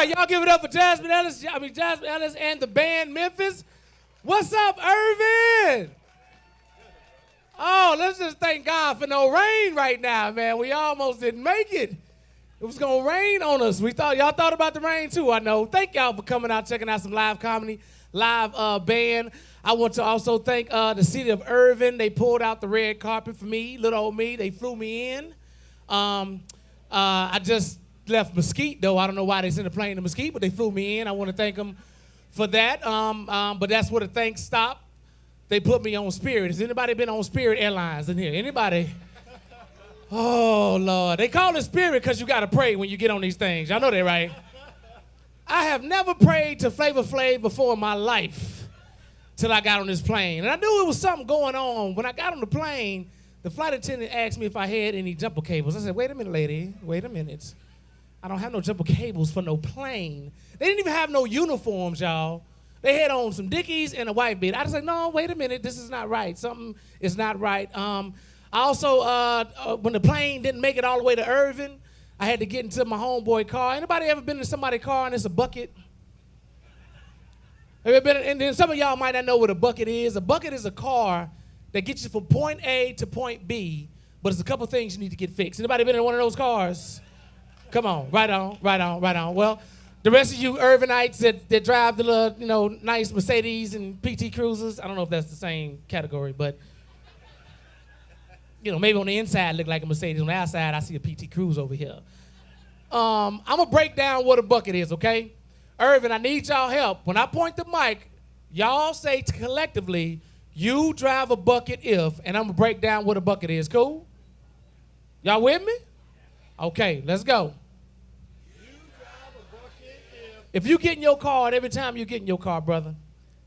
right, y'all give it up for Jasmine Ellis and the band Memphis. What's up, Irving? Oh, let's just thank God for no rain right now, man. We almost didn't make it. It was gonna rain on us. Y'all thought about the rain too, I know. Thank y'all for coming out, checking out some live comedy, live band. I want to also thank the city of Irving. They pulled out the red carpet for me, little old me. They flew me in. I just left Mesquite, though. I don't know why they sent a plane to Mesquite, but they flew me in. I want to thank them for that. But that's where the thanks stop. They put me on Spirit. Has anybody been on Spirit Airlines in here? Anybody? Oh, Lord. They call it Spirit because you got to pray when you get on these things. Y'all know that, right? I have never prayed to Flavor Flav before in my life till I got on this plane. And I knew it was something going on. When I got on the plane, the flight attendant asked me if I had any jumper cables. I said, wait a minute, lady. Wait a minute. I don't have no jumper cables for no plane. They didn't even have no uniforms, y'all. They had on some Dickies and a white beat. I just said, no, wait a minute. This is not right. Something is not right. I also, when the plane didn't make it all the way to Irving, I had to get into my homeboy car. Anybody ever been in somebody's car and it's a bucket? Have you been? And then some of y'all might not know what a bucket is. A bucket is a car that gets you from point A to point B, but there's a couple things you need to get fixed. Anybody been in one of those cars? Come on, right on. Well, the rest of you Irvinites that drive the little, nice Mercedes and PT Cruisers, I don't know if that's the same category, but maybe on the inside look like a Mercedes. On the outside, I see a PT Cruise over here. I'm gonna break down what a bucket is, okay? Irvin, I need y'all help. When I point the mic, y'all say collectively, you drive a bucket if, and I'm gonna break down what a bucket is. Cool? Y'all with me? Okay, let's go. If you get in your car, and every time you get in your car, brother,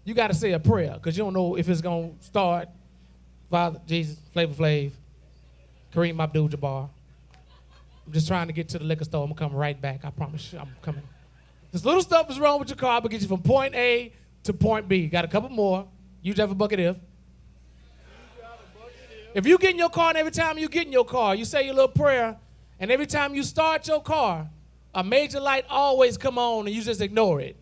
you got to say a prayer because you don't know if it's going to start. Father, Jesus, Flavor Flav, Kareem Abdul-Jabbar. I'm just trying to get to the liquor store. I'm going to come right back. I promise you I'm coming. This little stuff is wrong with your car, but get you from point A to point B. Got a couple more. You drive a bucket if. If you get in your car and every time you get in your car, you say your little prayer, and every time you start your car, a major light always come on and you just ignore it.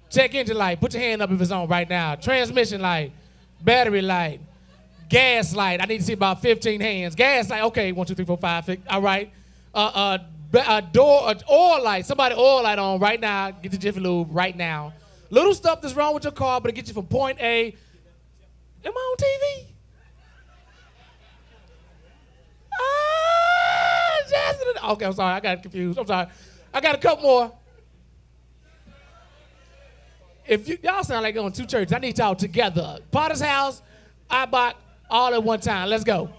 Check engine light. Put your hand up if it's on right now. Transmission light. Battery light. Gas light. I need to see about 15 hands. Gas light. Okay, 1, 2, 3, 4, 5, 6. All right. Oil light. Somebody oil light on right now. Get the Jiffy Lube right now. Little stuff that's wrong with your car, but it gets you from point A. Am I on TV? Okay, I'm sorry. I got confused. I'm sorry. I got a couple more. If y'all sound like going to two churches, I need y'all together. Potter's House, Ibach, all at one time. Let's go.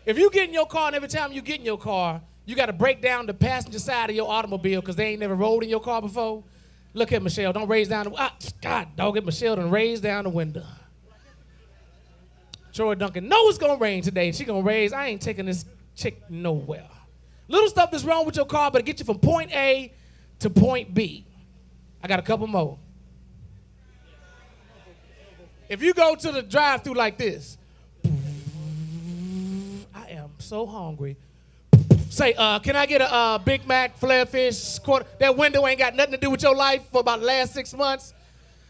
If you get in your car and every time you get in your car, you got to break down the passenger side of your automobile because they ain't never rolled in your car before. Look at Michelle. Don't raise down the God, dog it. Michelle done raise down the window. Troy Duncan know it's going to rain today. She going to raise. I ain't taking this chick nowhere. Little stuff that's wrong with your car, but it gets you from point A to point B. I got a couple more. If you go to the drive-thru like this, I am so hungry. Say, can I get a Big Mac, flare fish, quarter? That window ain't got nothing to do with your life for about the last 6 months.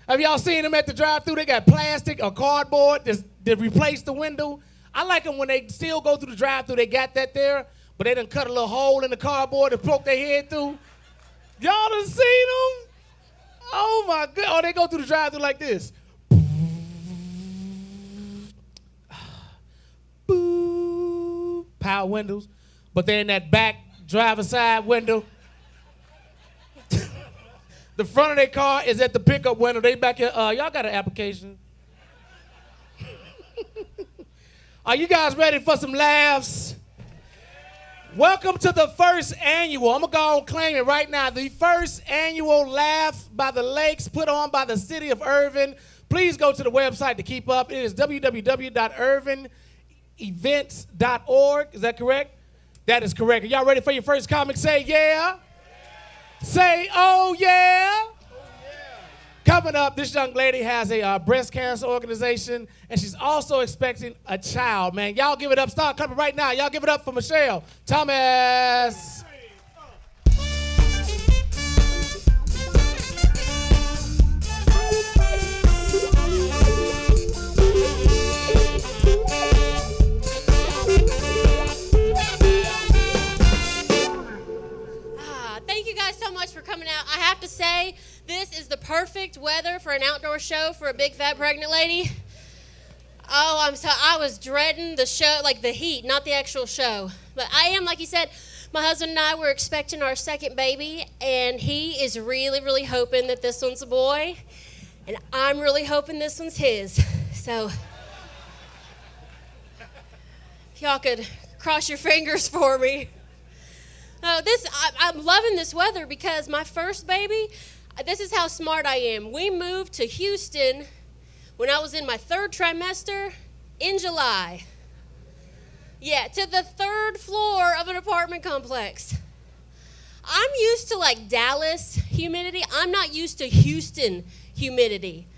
Have y'all seen them at the drive-thru? They got plastic or cardboard that replace the window. I like them when they still go through the drive-thru. They got that there, but they done cut a little hole in the cardboard and poke their head through. Y'all done seen them? Oh, my God. Oh, they go through the drive-thru like this. Power windows. But they're in that back driver's side window. The front of their car is at the pickup window. They back here. Y'all got an application? Are you guys ready for some laughs? Welcome to the first annual. I'm going to go and claim it right now. The first annual Laugh by the Lakes put on by the city of Irving. Please go to the website to keep up. It is www.irvingevents.org. Is that correct? That is correct. Are y'all ready for your first comic? Say yeah. Say, oh, yeah. Oh, yeah. Coming up, this young lady has a breast cancer organization, and she's also expecting a child, man. Y'all give it up. Start coming right now. Y'all give it up for Michelle Thomas. for coming out. I have to say, this is the perfect weather for an outdoor show for a big, fat, pregnant lady. Oh, I was dreading the show, like the heat, not the actual show. But I am, like you said, my husband and I were expecting our second baby, and he is really, really hoping that this one's a boy, and I'm really hoping this one's his. So, if y'all could cross your fingers for me. I'm loving this weather because my first baby, this is how smart I am. We moved to Houston when I was in my 3rd trimester in July. Yeah, to the 3rd floor of an apartment complex. I'm used to like Dallas humidity. I'm not used to Houston humidity.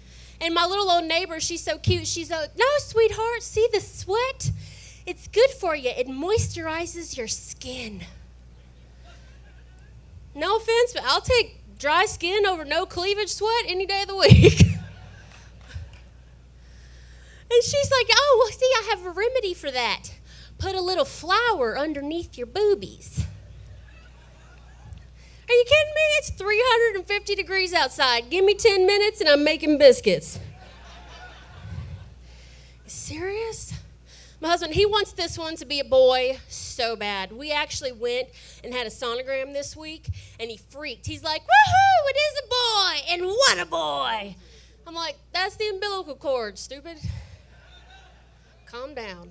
And my little old neighbor, she's so cute. She's like, no, sweetheart, see the sweat? It's good for you. It moisturizes your skin. No offense, but I'll take dry skin over no cleavage sweat any day of the week. And she's like, oh, well, see, I have a remedy for that. Put a little flour underneath your boobies. Are you kidding me? It's 350 degrees outside. Give me 10 minutes and I'm making biscuits. Serious? My husband, he wants this one to be a boy so bad. We actually went and had a sonogram this week, and he freaked. He's like, woohoo, it is a boy, and what a boy. I'm like, that's the umbilical cord, stupid. Calm down.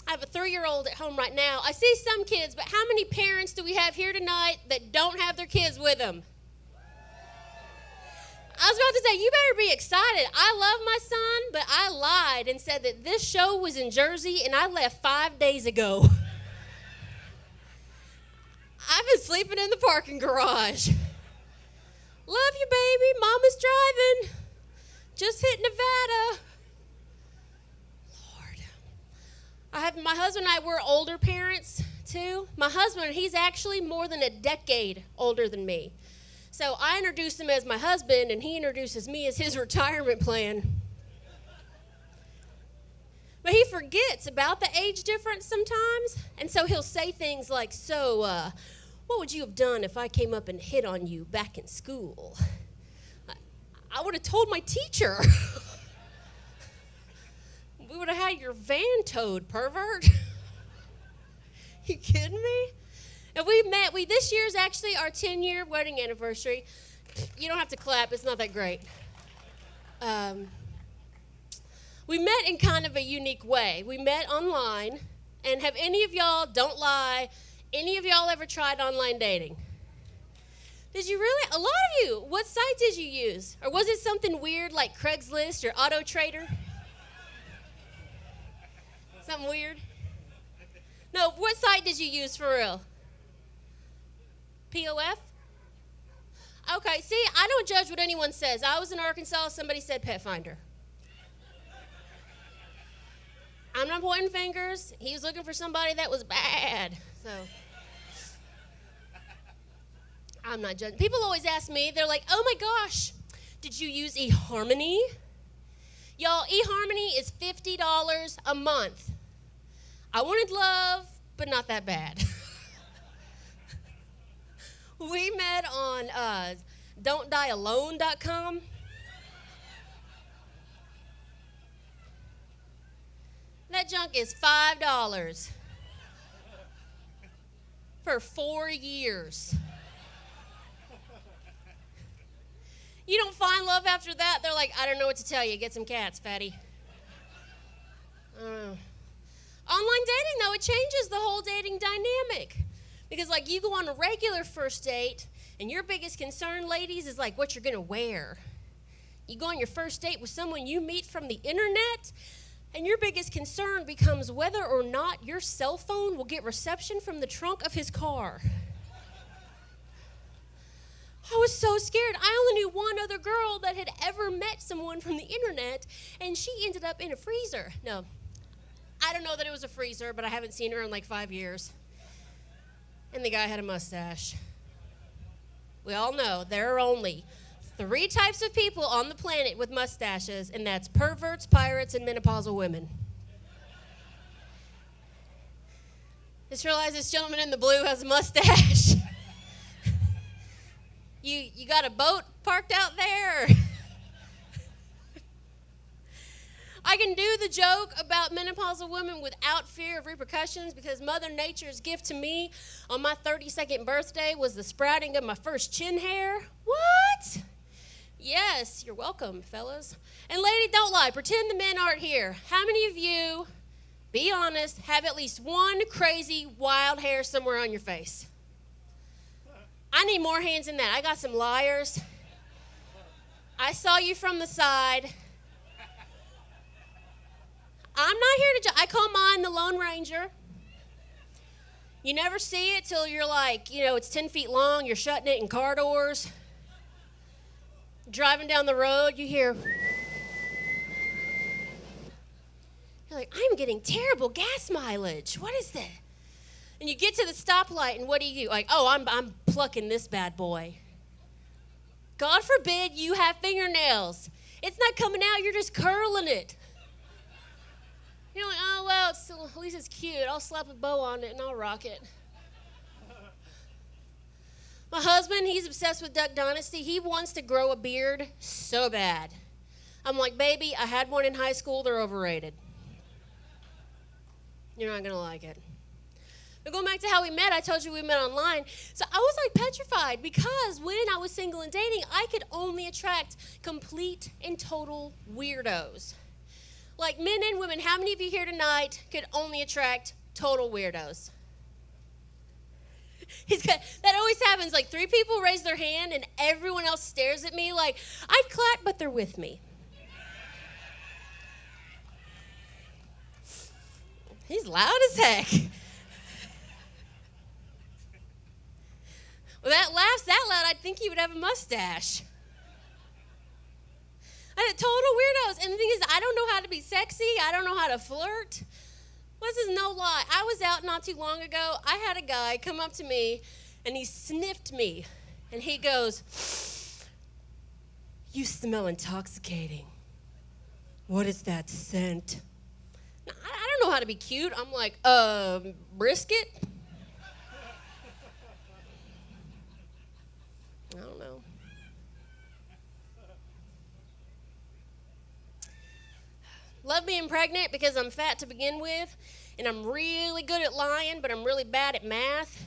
I have a 3-year-old at home right now. I see some kids, but how many parents do we have here tonight that don't have their kids with them? I was about to say, you better be excited. I love my son, but I lied and said that this show was in Jersey, and I left 5 days ago. I've been sleeping in the parking garage. Love you, baby. Mama's driving. Just hit Nevada. Lord. My husband and I, we're older parents, too. My husband, he's actually more than a decade older than me. So I introduced him as my husband, and he introduces me as his retirement plan. But he forgets about the age difference sometimes, and so he'll say things like, so, what would you have done if I came up and hit on you back in school? I would have told my teacher. We would have had your van towed, pervert. You kidding me? And this year's actually our 10-year wedding anniversary. You don't have to clap, it's not that great. We met in kind of a unique way. We met online, and have any of y'all, don't lie, any of y'all ever tried online dating? Did you really? A lot of you. What site did you use? Or was it something weird like Craigslist or Auto Trader? Something weird? No, what site did you use for real? POF? Okay, see, I don't judge what anyone says. I was in Arkansas, somebody said Pet Finder. I'm not pointing fingers. He was looking for somebody that was bad. So, I'm not judging. People always ask me, they're like, oh my gosh, did you use eHarmony? Y'all, eHarmony is $50 a month. I wanted love, but not that bad. We met on don'tdiealone.com. That junk is $5 for 4 years. You don't find love after that. They're like, I don't know what to tell you. Get some cats, fatty. Online dating, though, it changes the whole dating dynamic. Because, like, you go on a regular first date, and your biggest concern, ladies, is, like, what you're going to wear. You go on your first date with someone you meet from the internet, and your biggest concern becomes whether or not your cell phone will get reception from the trunk of his car. I was so scared. I only knew one other girl that had ever met someone from the internet, and she ended up in a freezer. No, I don't know that it was a freezer, but I haven't seen her in like 5 years. And the guy had a mustache. We all know there are only 3 types of people on the planet with mustaches, and that's perverts, pirates, and menopausal women. Just realized this gentleman in the blue has a mustache. You got a boat parked out there? I can do the joke about menopausal women without fear of repercussions because Mother Nature's gift to me on my 32nd birthday was the sprouting of my first chin hair. What? Yes, you're welcome, fellas. And lady, don't lie. Pretend the men aren't here. How many of you, be honest, have at least one crazy wild hair somewhere on your face? I need more hands than that. I got some liars. I saw you from the side. I'm not here to judge. I call mine the Lone Ranger. You never see it till you're like, it's 10 feet long. You're shutting it in car doors. Driving down the road, you hear. You're like, I'm getting terrible gas mileage. What is that? And you get to the stoplight, and what do? Like, oh, I'm plucking this bad boy. God forbid you have fingernails. It's not coming out. You're just curling it. You're like, oh, well, at least it's cute. I'll slap a bow on it, and I'll rock it. My husband, he's obsessed with Duck Dynasty. He wants to grow a beard so bad. I'm like, baby, I had one in high school. They're overrated. You're not going to like it. But going back to how we met, I told you we met online. So I was like petrified because when I was single and dating, I could only attract complete and total weirdos. Like men and women, how many of you here tonight could only attract total weirdos? That always happens. Like 3 people raise their hand and everyone else stares at me like, I'd clap, but they're with me. He's loud as heck. Well, that laughs that loud, I'd think he would have a mustache. I had total weirdos. And the thing is, I don't know how to be sexy. I don't know how to flirt. This is no lie. I was out not too long ago. I had a guy come up to me, and he sniffed me. And he goes, you smell intoxicating. What is that scent? Now, I don't know how to be cute. I'm like, brisket? I don't know. Love being pregnant because I'm fat to begin with, and I'm really good at lying, but I'm really bad at math.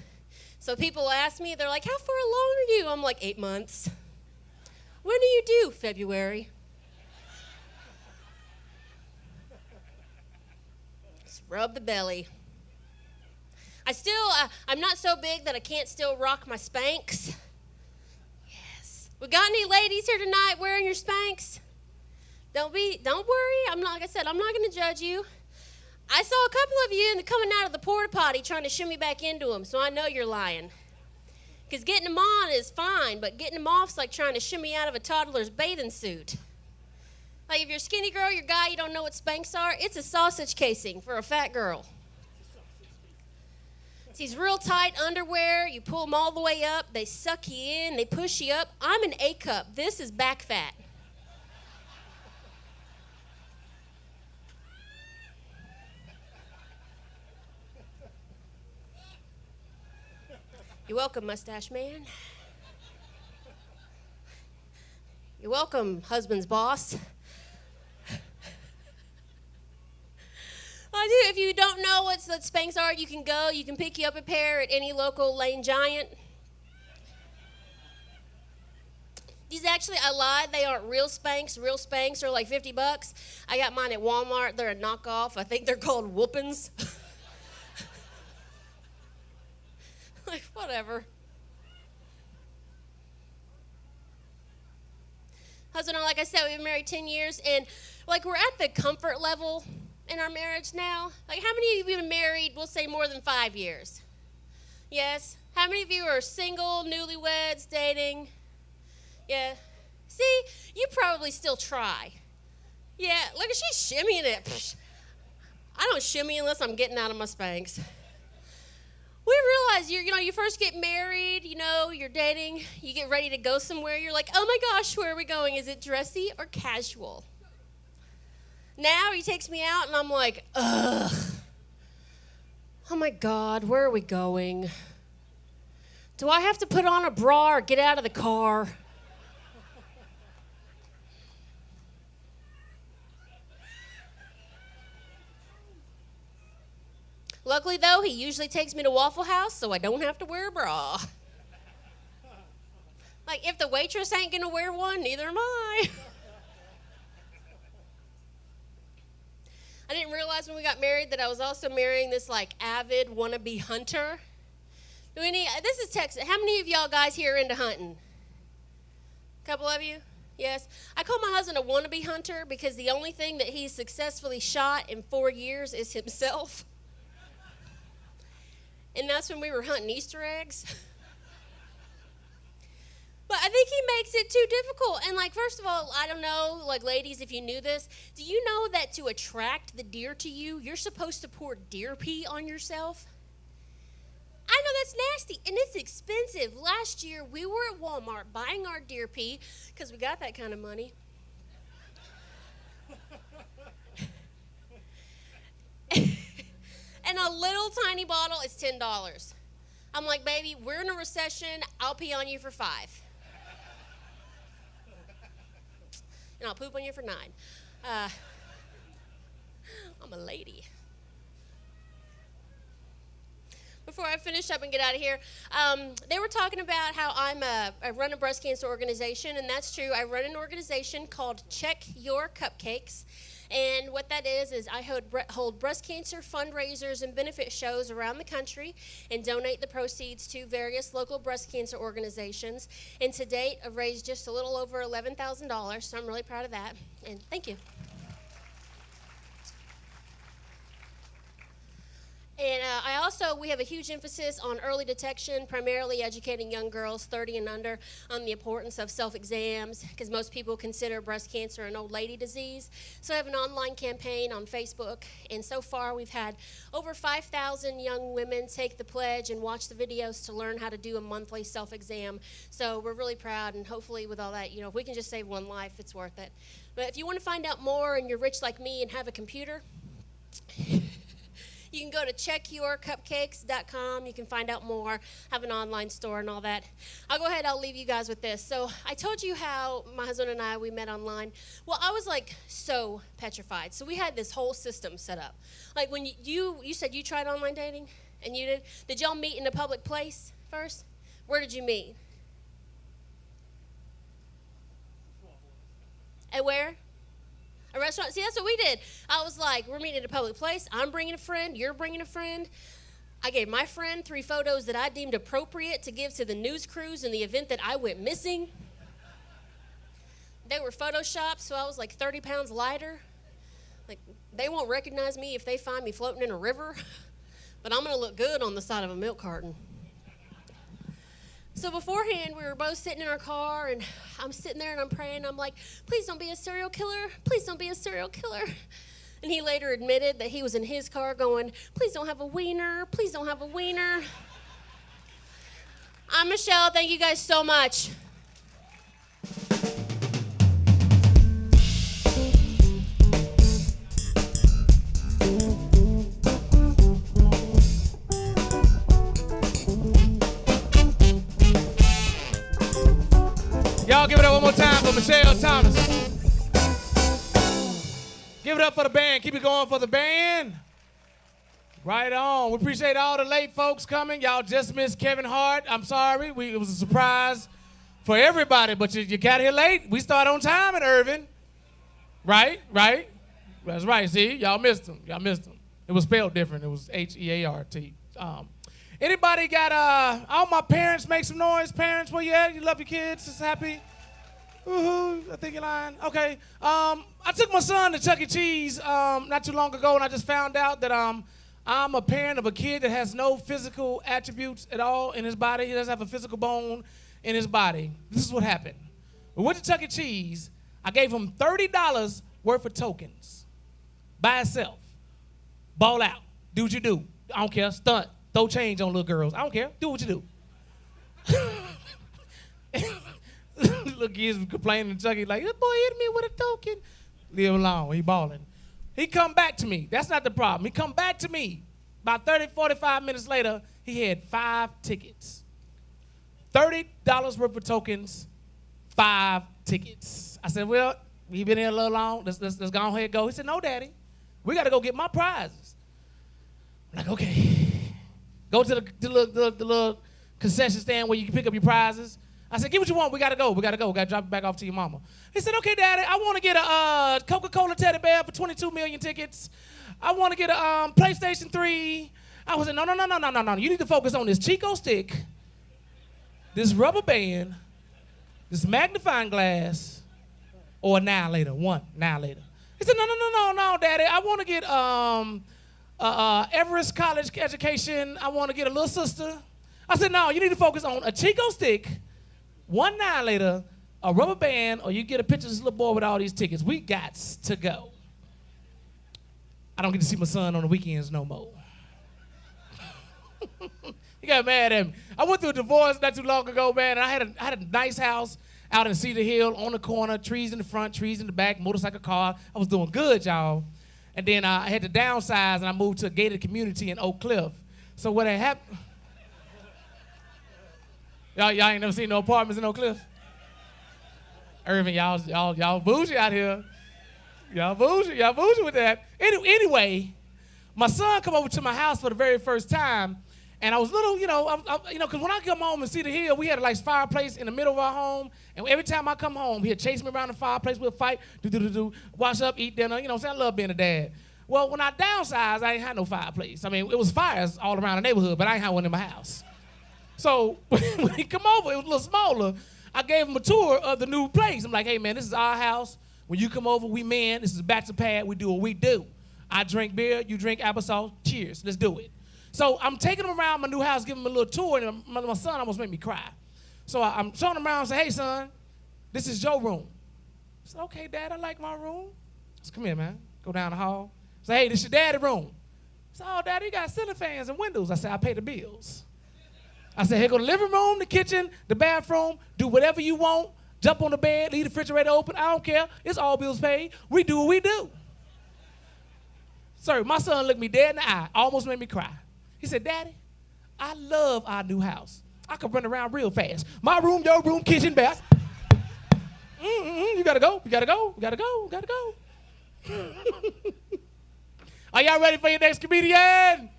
So people ask me, they're like, how far along are you? I'm like, 8 months. When do you do? February. Just rub the belly. I'm not so big that I can't still rock my Spanx. Yes. We got any ladies here tonight wearing your Spanx? Don't worry. I'm not going to judge you. I saw a couple of you coming out of the porta potty trying to shimmy back into them, so I know you're lying. Because getting them on is fine, but getting them off is like trying to shimmy out of a toddler's bathing suit. Like if you're a skinny girl, you're a guy, you don't know what Spanx are, it's a sausage casing for a fat girl. It's these real tight underwear. You pull them all the way up. They suck you in. They push you up. I'm an A cup. This is back fat. You're welcome, mustache man. You're welcome, husband's boss. I do. If you don't know what Spanx are, you can go. You can pick you up a pair at any local Lane Giant. These actually, I lied. They aren't real Spanx. Real Spanx are like $50. I got mine at Walmart. They're a knockoff. I think they're called Whoopins. Like, whatever. Husband and I, like I said, we've been married 10 years, and like we're at the comfort level in our marriage now. Like, how many of you have been married, we'll say more than 5 years? Yes? How many of you are single, newlyweds, dating? Yeah. See, you probably still try. Yeah, look at she's shimmying it. Psh. I don't shimmy unless I'm getting out of my Spanx. We realize you first get married, you're dating, you get ready to go somewhere, you're like, oh my gosh, where are we going? Is it dressy or casual? Now he takes me out and I'm like, ugh. Oh my God, where are we going? Do I have to put on a bra or get out of the car? Luckily, though, he usually takes me to Waffle House, so I don't have to wear a bra. Like, if the waitress ain't gonna wear one, neither am I. I didn't realize when we got married that I was also marrying this, like, avid wannabe hunter. This is Texas. How many of y'all guys here are into hunting? A couple of you? Yes. I call my husband a wannabe hunter because the only thing that he's successfully shot in 4 years is himself. And that's when we were hunting Easter eggs. But I think he makes it too difficult. And, like, first of all, I don't know, like, ladies, if you knew this, do you know that to attract the deer to you, you're supposed to pour deer pee on yourself? I know that's nasty, and it's expensive. Last year, we were at Walmart buying our deer pee because we got that kind of money. And a little tiny bottle is $10. I'm like, baby, we're in a recession. I'll pee on you for $5. And I'll poop on you for $9. I'm a lady. Before I finish up and get out of here, they were talking about how I run a breast cancer organization, and that's true. I run an organization called Check Your Cupcakes. And what that is I hold breast cancer fundraisers and benefit shows around the country and donate the proceeds to various local breast cancer organizations. And to date, I've raised just a little over $11,000, so I'm really proud of that. And thank you. And we have a huge emphasis on early detection, primarily educating young girls 30 and under on the importance of self-exams, because most people consider breast cancer an old lady disease. So I have an online campaign on Facebook, and so far we've had over 5,000 young women take the pledge and watch the videos to learn how to do a monthly self-exam. So we're really proud, and hopefully with all that, if we can just save one life, it's worth it. But if you want to find out more and you're rich like me and have a computer, you can go to checkyourcupcakes.com. You can find out more, have an online store and all that. I'll leave you guys with this. So I told you how my husband and we met online. Well, I was like so petrified. So we had this whole system set up. Like when you said you tried online dating, and you did y'all meet in a public place first? Where did you meet? At where? A restaurant? See, that's what we did. I was like, we're meeting at a public place. I'm bringing a friend. You're bringing a friend. I gave my friend 3 photos that I deemed appropriate to give to the news crews in the event that I went missing. They were photoshopped, so I was like 30 pounds lighter. Like, they won't recognize me if they find me floating in a river, but I'm going to look good on the side of a milk carton. So beforehand, we were both sitting in our car, and I'm sitting there and I'm praying. I'm like, please don't be a serial killer. Please don't be a serial killer. And he later admitted that he was in his car going, please don't have a wiener. Please don't have a wiener. I'm Michelle. Thank you guys so much. Y'all give it up one more time for Michelle Thomas. Give it up for the band. Keep it going for the band. Right on. We appreciate all the late folks coming. Y'all just missed Kevin Hart. I'm sorry. It was a surprise for everybody, but you got here late. We start on time at Irving. Right? That's right. See? Y'all missed him. It was spelled different. It was H-E-A-R-T. Anybody got, all my parents make some noise? Parents, where you at? You love your kids? Just happy? Woohoo, I think you're lying. Okay. I took my son to Chuck E. Cheese not too long ago, and I just found out that I'm a parent of a kid that has no physical attributes at all in his body. He doesn't have a physical bone in his body. This is what happened. We went to Chuck E. Cheese. I gave him $30 worth of tokens by itself. Ball out. Do what you do. I don't care. Stunt. Throw change on little girls. I don't care. Do what you do. Little kids complaining to Chucky like, this boy hit me with a token. Leave him alone. He balling. He come back to me. That's not the problem. He come back to me. About 30, 45 minutes later, he had 5 tickets. $30 worth of tokens, 5 tickets. I said, well, we been here a little long. Let's go ahead and go. He said, no, Daddy. We got to go get my prizes. I'm like, okay. Go to the little concession stand where you can pick up your prizes. I said, get what you want. We got to go. We got to drop it back off to your mama. He said, okay, Daddy, I want to get a Coca-Cola teddy bear for 22 million tickets. I want to get a PlayStation 3. I was like, no. You need to focus on this Chico stick, this rubber band, this magnifying glass, or annihilator. One annihilator. He said, no, Daddy. I want to get Everest College education. I want to get a little sister. I said, no, you need to focus on a Chico stick, one annihilator, a rubber band, or you get a picture of this little boy with all these tickets. We got to go. I don't get to see my son on the weekends no more. He got mad at me. I went through a divorce not too long ago, man, and I had a nice house out in Cedar Hill on the corner, trees in the front, trees in the back, motorcycle car. I was doing good, y'all. And then I had to downsize, and I moved to a gated community in Oak Cliff. So what had happened? Y'all ain't never seen no apartments in Oak Cliff? Irving, y'all bougie out here. Y'all bougie with that. Anyway, my son come over to my house for the very first time, and I was little, because when I come home in Cedar Hill, we had a nice fireplace in the middle of our home, and every time I come home, he'd chase me around the fireplace, we'd fight, wash up, eat dinner, I love being a dad. Well, when I downsized, I ain't had no fireplace. I mean, it was fires all around the neighborhood, but I ain't had one in my house. So when he come over, it was a little smaller. I gave him a tour of the new place. I'm like, hey, man, this is our house. When you come over, we men. This is a bachelor pad. We do what we do. I drink beer. You drink applesauce. Cheers. Let's do it. So I'm taking him around my new house, giving him a little tour, and my son almost made me cry. So I'm showing him around and say, hey, son, this is your room. I said, okay, Dad, I like my room. I said, come here, man. Go down the hall. I said, hey, this your daddy's room. I said, oh, Daddy, you got ceiling fans and windows. I said, I pay the bills. I said, here go the living room, the kitchen, the bathroom. Do whatever you want. Jump on the bed, leave the refrigerator open. I don't care. It's all bills paid. We do what we do. Sir, my son looked me dead in the eye, almost made me cry. He said, Daddy, I love our new house. I could run around real fast. My room, your room, kitchen, bath. You gotta go. Are y'all ready for your next comedian?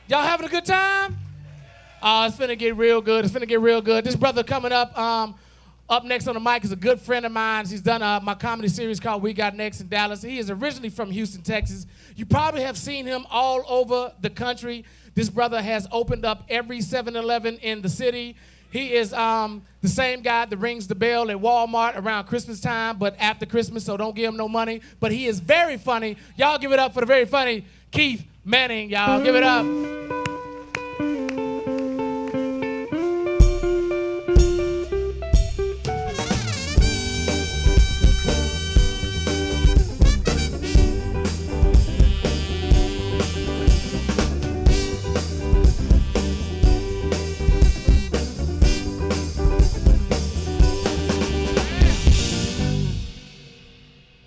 Y'all having a good time? It's finna get real good. This brother coming up next on the mic is a good friend of mine. He's done my comedy series called We Got Next in Dallas. He is originally from Houston, Texas. You probably have seen him all over the country. This brother has opened up every 7-Eleven in the city. He is the same guy that rings the bell at Walmart around Christmas time, but after Christmas, so don't give him no money. But he is very funny. Y'all give it up for the very funny Keith Manning. Y'all give it up.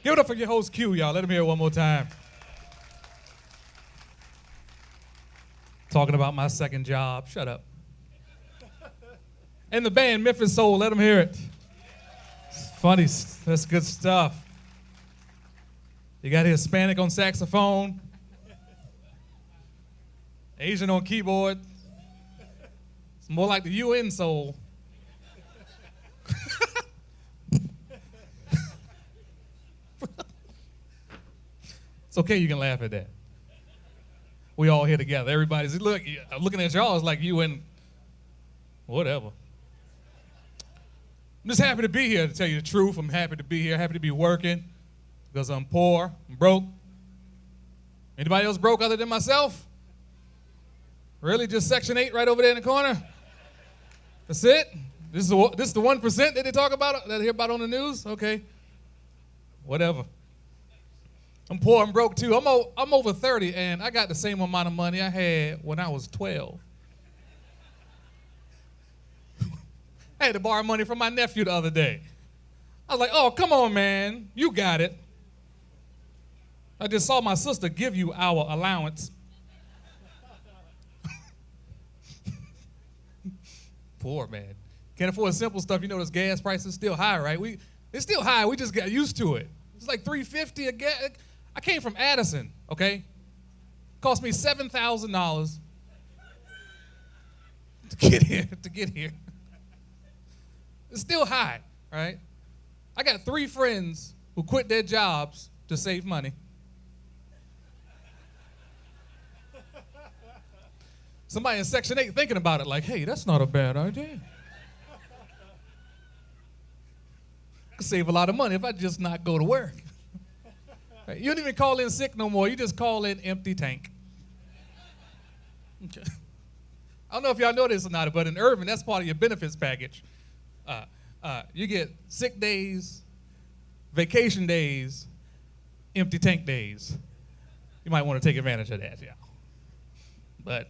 Give it up for your host, Q, y'all. Let him hear it one more time. Talking about my second job. Shut up. And the band, Memphis Soul. Let them hear it. It's funny. That's good stuff. You got a Hispanic on saxophone. Asian on keyboard. It's more like the UN soul. It's okay, you can laugh at that. We all here together. Everybody's looking at y'all. It's like you and whatever. I'm just happy to be here, to tell you the truth. I'm happy to be here, happy to be working because I'm poor, I'm broke. Anybody else broke other than myself? Really, just Section 8 right over there in the corner? That's it? This is the 1% that they talk about, that I hear about on the news? Okay, whatever. I'm poor and broke too. I'm over 30 and I got the same amount of money I had when I was 12. I had to borrow money from my nephew the other day. I was like, oh, come on, man. You got it. I just saw my sister give you our allowance. poor, man. Can't afford simple stuff. You know, this gas price is still high, right? It's still high. We just got used to it. It's like $3.50 a gas. I came from Addison, okay? Cost me $7,000 to get here. It's still high, right? I got 3 friends who quit their jobs to save money. Somebody in Section 8 thinking about it like, hey, that's not a bad idea. I could save a lot of money if I just not go to work. Right? You don't even call in sick no more. You just call in empty tank. Okay. I don't know if y'all know this or not, but in Irving, that's part of your benefits package. You get sick days, vacation days, empty tank days. You might want to take advantage of that, yeah. But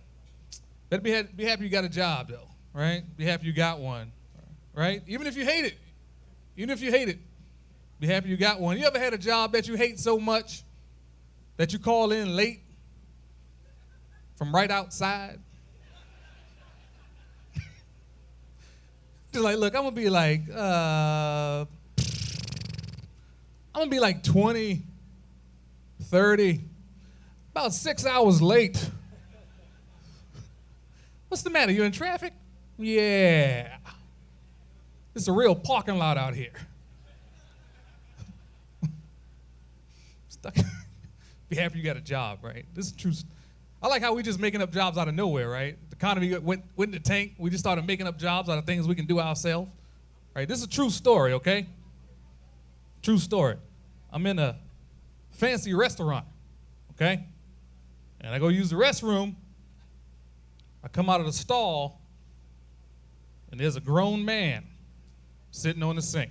better be happy you got a job, though, right? Be happy you got one, right? Even if you hate it, be happy you got one. You ever had a job that you hate so much that you call in late from right outside? Just like, look, I'm gonna be like 20, 30, about 6 hours late. What's the matter? You in traffic? Yeah. It's a real parking lot out here. Stuck. Be happy you got a job, right? This is true. I like how we just making up jobs out of nowhere, right? The economy went in the tank. We just started making up jobs out of things we can do ourselves, right? This is a true story, okay? True story. I'm in a fancy restaurant, okay? And I go use the restroom. I come out of the stall, and there's a grown man sitting on the sink.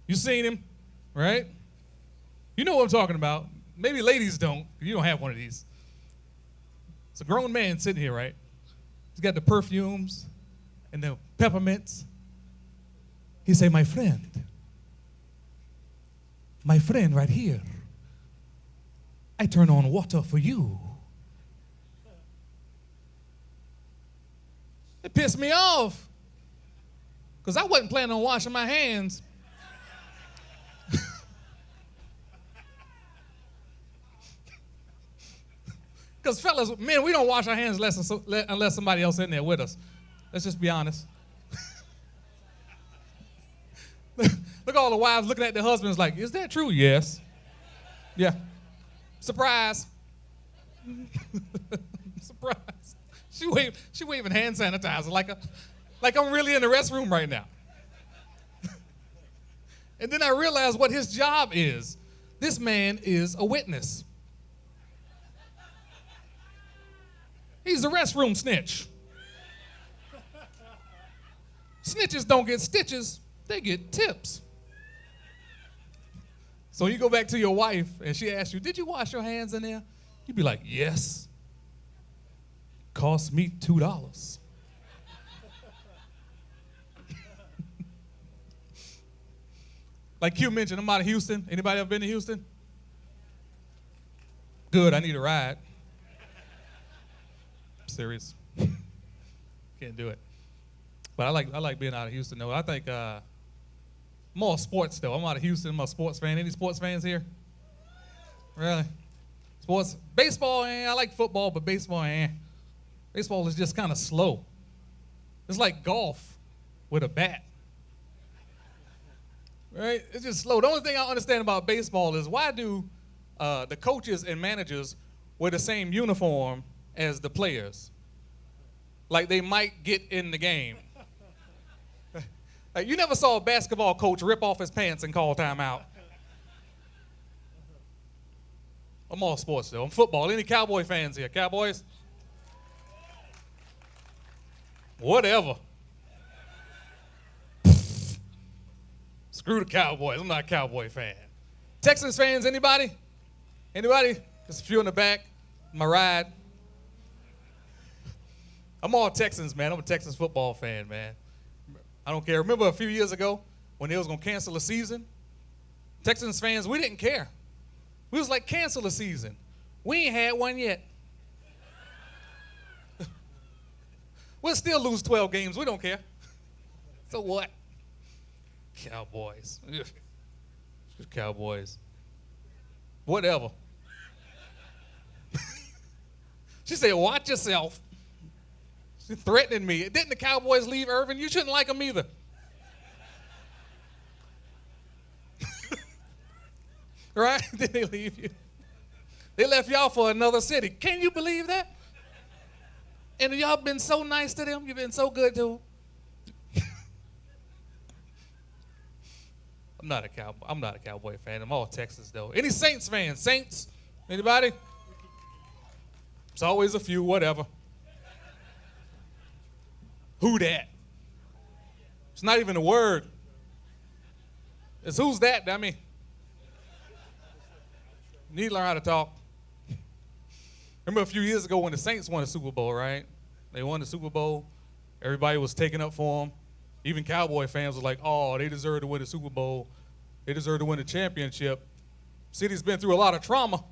You seen him, right? You know what I'm talking about. Maybe ladies don't. You don't have one of these. It's a grown man sitting here, right? He's got the perfumes and the peppermints. He say, my friend right here, I turn on water for you. It pissed me off because I wasn't planning on washing my hands. Because fellas, men, we don't wash our hands unless somebody else in there with us. Let's just be honest. Look at all the wives looking at their husbands like, is that true? Yes. Yeah. Surprise. Surprise. She waving hand sanitizer like I'm really in the restroom right now. And then I realized what his job is. This man is a witness. He's a restroom snitch. Snitches don't get stitches, they get tips. So you go back to your wife and she asks you, did you wash your hands in there? You'd be like, yes. Cost me $2. Like Q mentioned, I'm out of Houston. Anybody ever been to Houston? Good, I need a ride. Serious. Can't do it. But I like being out of Houston, though. I think more sports, though. I'm out of Houston. I'm a sports fan. Any sports fans here? Really? Sports? Baseball, I like football, but baseball, Baseball is just kind of slow. It's like golf with a bat. Right? It's just slow. The only thing I understand about baseball is why do the coaches and managers wear the same uniform as the players? Like they might get in the game. You never saw a basketball coach rip off his pants and call timeout. I'm all sports, though. I'm football. Any Cowboy fans here? Cowboys? Whatever. Screw the Cowboys. I'm not a Cowboy fan. Texans fans, anybody? Anybody? Just a few in the back. My ride. I'm all Texans, man. I'm a Texans football fan, man. I don't care. Remember a few years ago when they was going to cancel the season? Texans fans, we didn't care. We was like, cancel the season. We ain't had one yet. We'll still lose 12 games. We don't care. So what? Cowboys. Cowboys. Whatever. She said, watch yourself. She's threatening me. Didn't the Cowboys leave Irving? You shouldn't like them either. Right? Did they leave you? They left y'all for another city. Can you believe that? And y'all been so nice to them. You've been so good to them. I'm not a Cowboy fan. I'm all Texas though. Any Saints fans? Saints? Anybody? It's always a few, whatever. Who that? It's not even a word. It's who's that, dummy? You need to learn how to talk. Remember a few years ago when the Saints won the Super Bowl, right? They won the Super Bowl. Everybody was taking up for them. Even Cowboy fans were like, oh, they deserve to win the Super Bowl. They deserve to win the championship. City's been through a lot of trauma.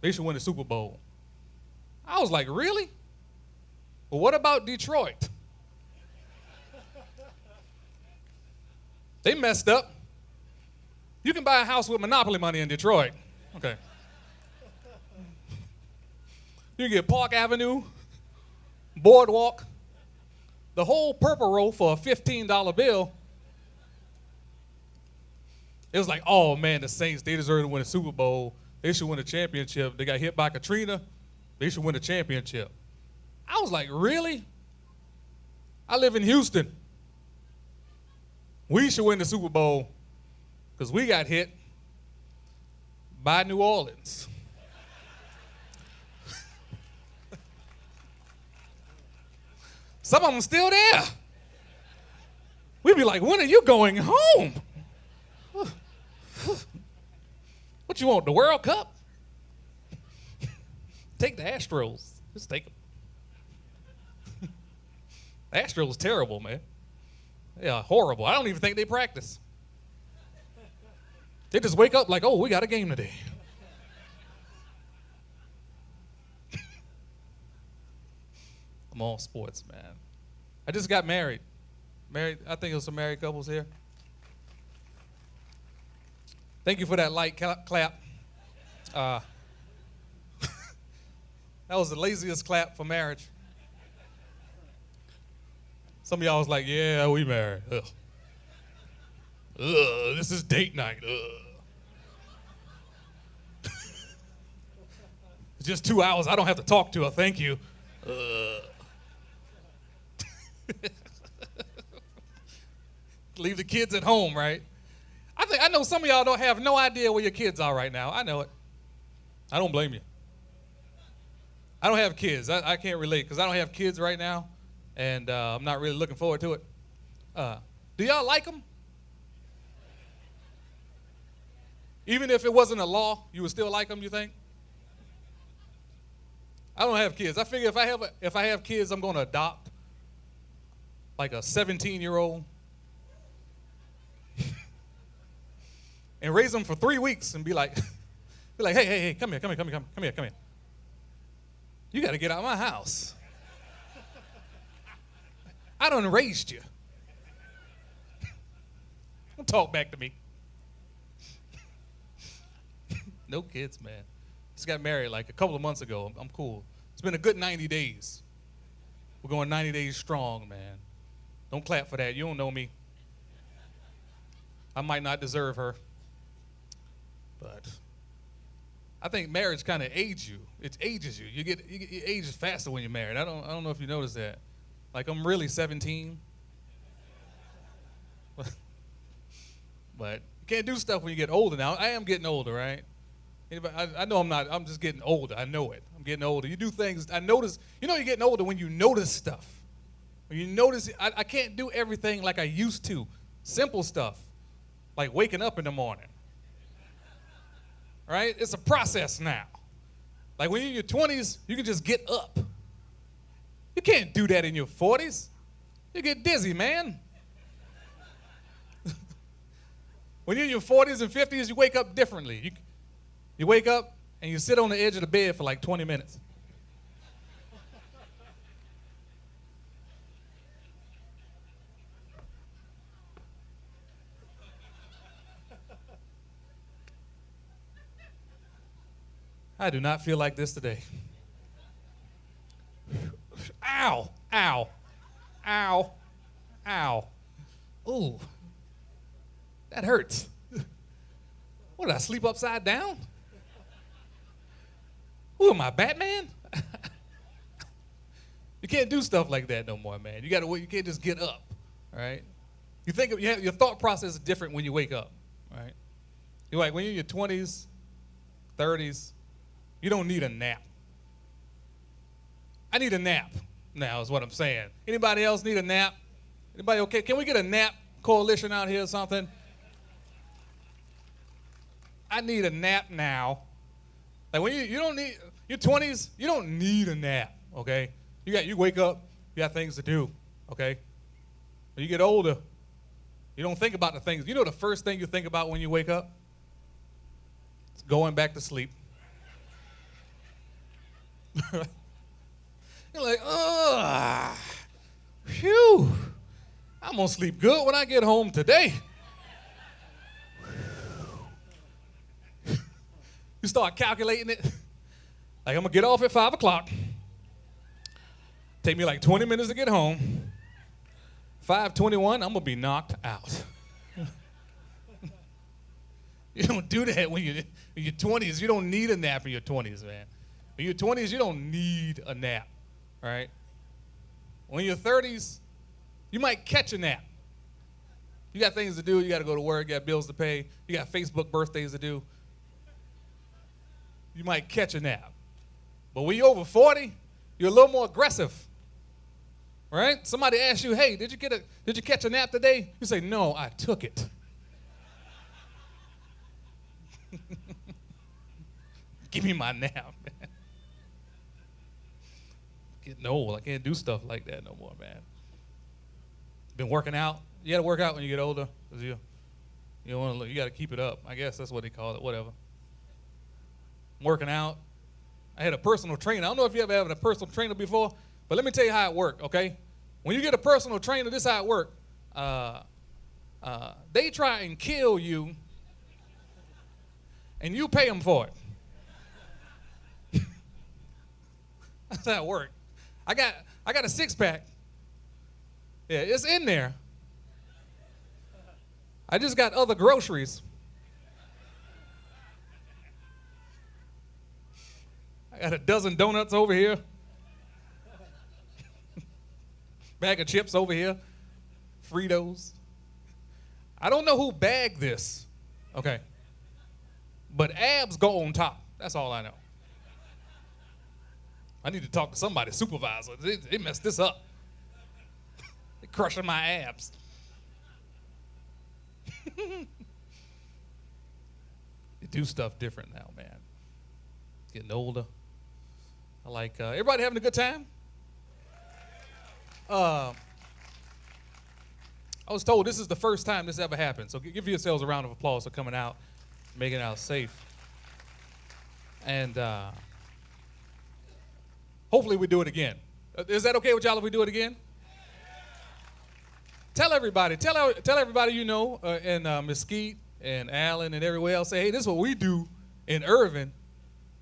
They should win the Super Bowl. I was like, really? Well, what about Detroit? They messed up. You can buy a house with Monopoly money in Detroit. Okay. You can get Park Avenue, Boardwalk, the whole Purple Row for a $15 bill. It was like, oh man, the Saints, they deserve to win a Super Bowl. They should win a championship. They got hit by Katrina. They should win a championship. I was like, really? I live in Houston. We should win the Super Bowl because we got hit by New Orleans. Some of them still there. We'd be like, when are you going home? What you want, the World Cup? Take the Astros. Just take them. The Astros terrible, man. They are horrible. I don't even think they practice. They just wake up like, oh, we got a game today. I'm all sports, man. I just got married. I think it was some married couples here. Thank you for that light clap. That was the laziest clap for marriage. Some of y'all was like, yeah, we married. Ugh. Ugh, this is date night. Ugh. It's just 2 hours. I don't have to talk to her. Thank you. Leave the kids at home, right? I know some of y'all don't have no idea where your kids are right now. I know it. I don't blame you. I don't have kids. I can't relate because I don't have kids right now, and I'm not really looking forward to it. Do y'all like them? Even if it wasn't a law, you would still like them, you think? I don't have kids. I figure if I have kids, I'm going to adopt like a 17-year-old and raise them for 3 weeks and be like, hey, come here. You got to get out of my house. I done raised you. Don't talk back to me. No kids, man. Just got married like a couple of months ago. I'm cool. It's been a good 90 days. We're going 90 days strong, man. Don't clap for that. You don't know me. I might not deserve her. But I think marriage kind of ages you. It ages you. You age faster when you're married. I don't know if you noticed that. Like I'm really 17. But you can't do stuff when you get older now. I am getting older, right? I know I'm not. I'm just getting older. I know it. I'm getting older. You do things. I notice. You know you're getting older when you notice stuff. When you notice, I can't do everything like I used to. Simple stuff, like waking up in the morning. Right? It's a process now. Like when you're in your 20s, you can just get up. You can't do that in your 40s. You get dizzy, man. When you're in your 40s and 50s, you wake up differently. You wake up and you sit on the edge of the bed for like 20 minutes. I do not feel like this today. Ow, ow, ow, ow. Ooh, that hurts. What, did I sleep upside down? Who am I, Batman? You can't do stuff like that no more, man. You can't just get up, all right? Your thought process is different when you wake up, right? You're like, when you're in your 20s, 30s, you don't need a nap. I need a nap now is what I'm saying. Anybody else need a nap? Anybody okay? Can we get a nap coalition out here or something? I need a nap now. Like when you don't need, your 20s, you don't need a nap, okay? You wake up, you got things to do, okay? When you get older, you don't think about the things. You know the first thing you think about when you wake up? It's going back to sleep. You're like, phew, I'm gonna sleep good when I get home today. You start calculating it. Like, I'm gonna get off at 5 o'clock. Take me like 20 minutes to get home. 5:21, I'm gonna be knocked out. You don't do that when you're in your 20s. You don't need a nap in your 20s, man. In your 20s, you don't need a nap, all right? When you're 30s, you might catch a nap. You got things to do. You got to go to work. You got bills to pay. You got Facebook birthdays to do. You might catch a nap. But when you're over 40, you're a little more aggressive, right? Somebody asks you, hey, did you catch a nap today? You say, no, I took it. Give me my nap, man. Getting old. I can't do stuff like that no more, man. Been working out. You got to work out when you get older, because you got to keep it up. I guess that's what they call it, whatever. Working out. I had a personal trainer. I don't know if you ever had a personal trainer before, but let me tell you how it worked, okay? When you get a personal trainer, this is how it worked. They try and kill you, and you pay them for it. That's how it worked. I got a six-pack. Yeah, it's in there. I just got other groceries. I got a dozen donuts over here. Bag of chips over here. Fritos. I don't know who bagged this, okay? But abs go on top. That's all I know. I need to talk to somebody, supervisor. They messed this up. They're crushing my abs. You do stuff different now, man. Getting older. I like, everybody having a good time? I was told this is the first time this ever happened, so give yourselves a round of applause for coming out, making it out safe. And hopefully we do it again. Is that okay with y'all if we do it again? Tell everybody you know in Mesquite and Allen and everywhere else, say, hey, this is what we do in Irving.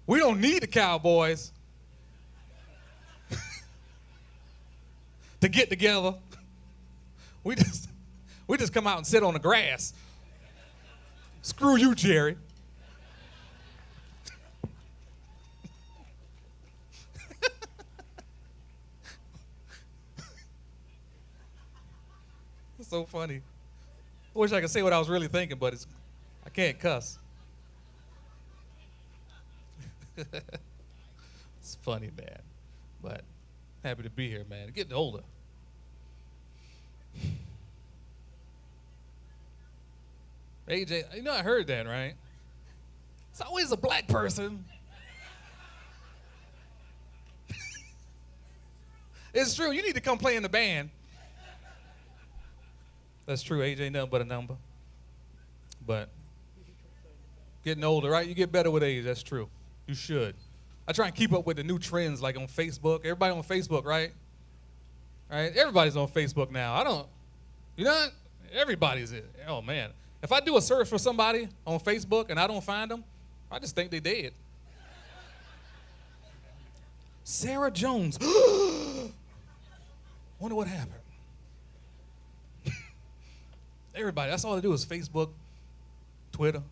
We don't need the Cowboys to get together. We just come out and sit on the grass. Screw you, Jerry. It's so funny. I wish I could say what I was really thinking, but I can't cuss. It's funny, man. But happy to be here, man. Getting older. AJ, you know I heard that, right? It's always a black person. It's true. You need to come play in the band. That's true. AJ nothing but a number. But getting older, right? You get better with age. That's true. You should. I try and keep up with the new trends, like on Facebook. Everybody on Facebook, right? Right? Everybody's on Facebook now. You know, everybody's it. Oh, man. If I do a search for somebody on Facebook and I don't find them, I just think they dead. Sarah Jones. Wonder what happened. Everybody, that's all I do is Facebook, Twitter,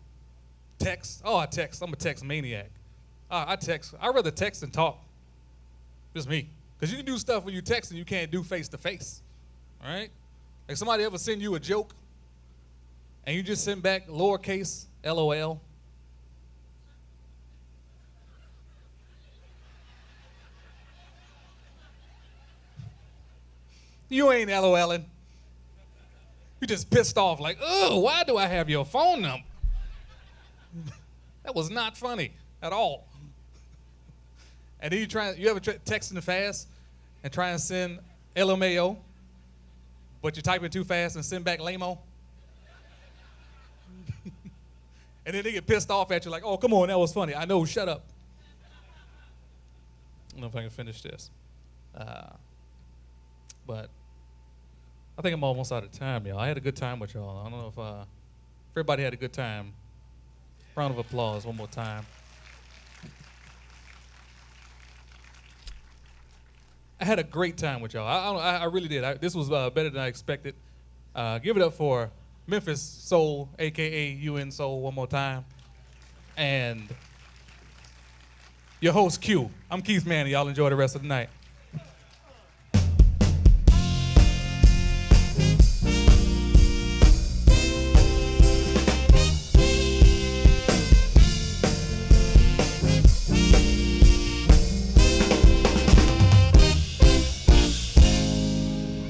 text. Oh, I text. I'm a text maniac. I text. I'd rather text than talk. Just me. Because you can do stuff when you text and you can't do face-to-face. All right? Like somebody ever send you a joke and you just send back lowercase LOL? You ain't LOLing. You just pissed off like, oh, why do I have your phone number? That was not funny at all. And then you ever texting fast and try and send LMAO, but you type it too fast and send back lame-o? And then they get pissed off at you like, oh, come on, that was funny. I know, shut up. I don't know if I can finish this. But I think I'm almost out of time, y'all. I had a good time with y'all. I don't know if everybody had a good time. Round of applause one more time. I had a great time with y'all. I really did. This was better than I expected. Give it up for Memphis Soul, a.k.a. UN Soul, one more time. And your host, Q. I'm Keith Manning. Y'all enjoy the rest of the night.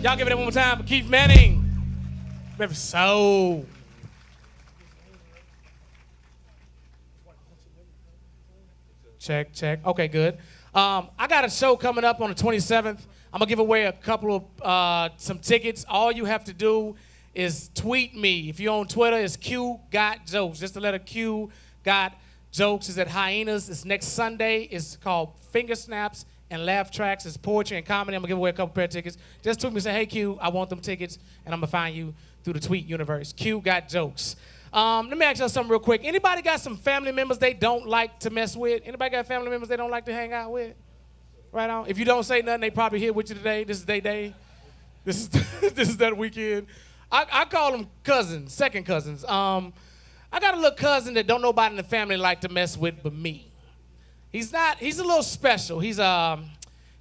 Y'all give it up one more time for Keith Manning. Memphis Soul. Check, check. Okay, good. I got a show coming up on the 27th. I'm gonna give away a couple of some tickets. All you have to do is tweet me. If you're on Twitter, it's Q Got Jokes. Just the letter Q Got Jokes. Is at Hyenas. It's next Sunday. It's called Finger Snaps and Laugh Tracks. It's poetry and comedy. I'm gonna give away a couple pair of tickets. Just tweet me and say, hey Q, I want them tickets, and I'm gonna find you through the tweet universe. Q Got Jokes. Let me ask y'all something real quick. Anybody got some family members they don't like to mess with? Anybody got family members they don't like to hang out with? Right on. If you don't say nothing, they probably here with you today. This is their day. This is this is that weekend. I call them cousins, second cousins. I got a little cousin that don't nobody in the family like to mess with but me. He's a little special. He's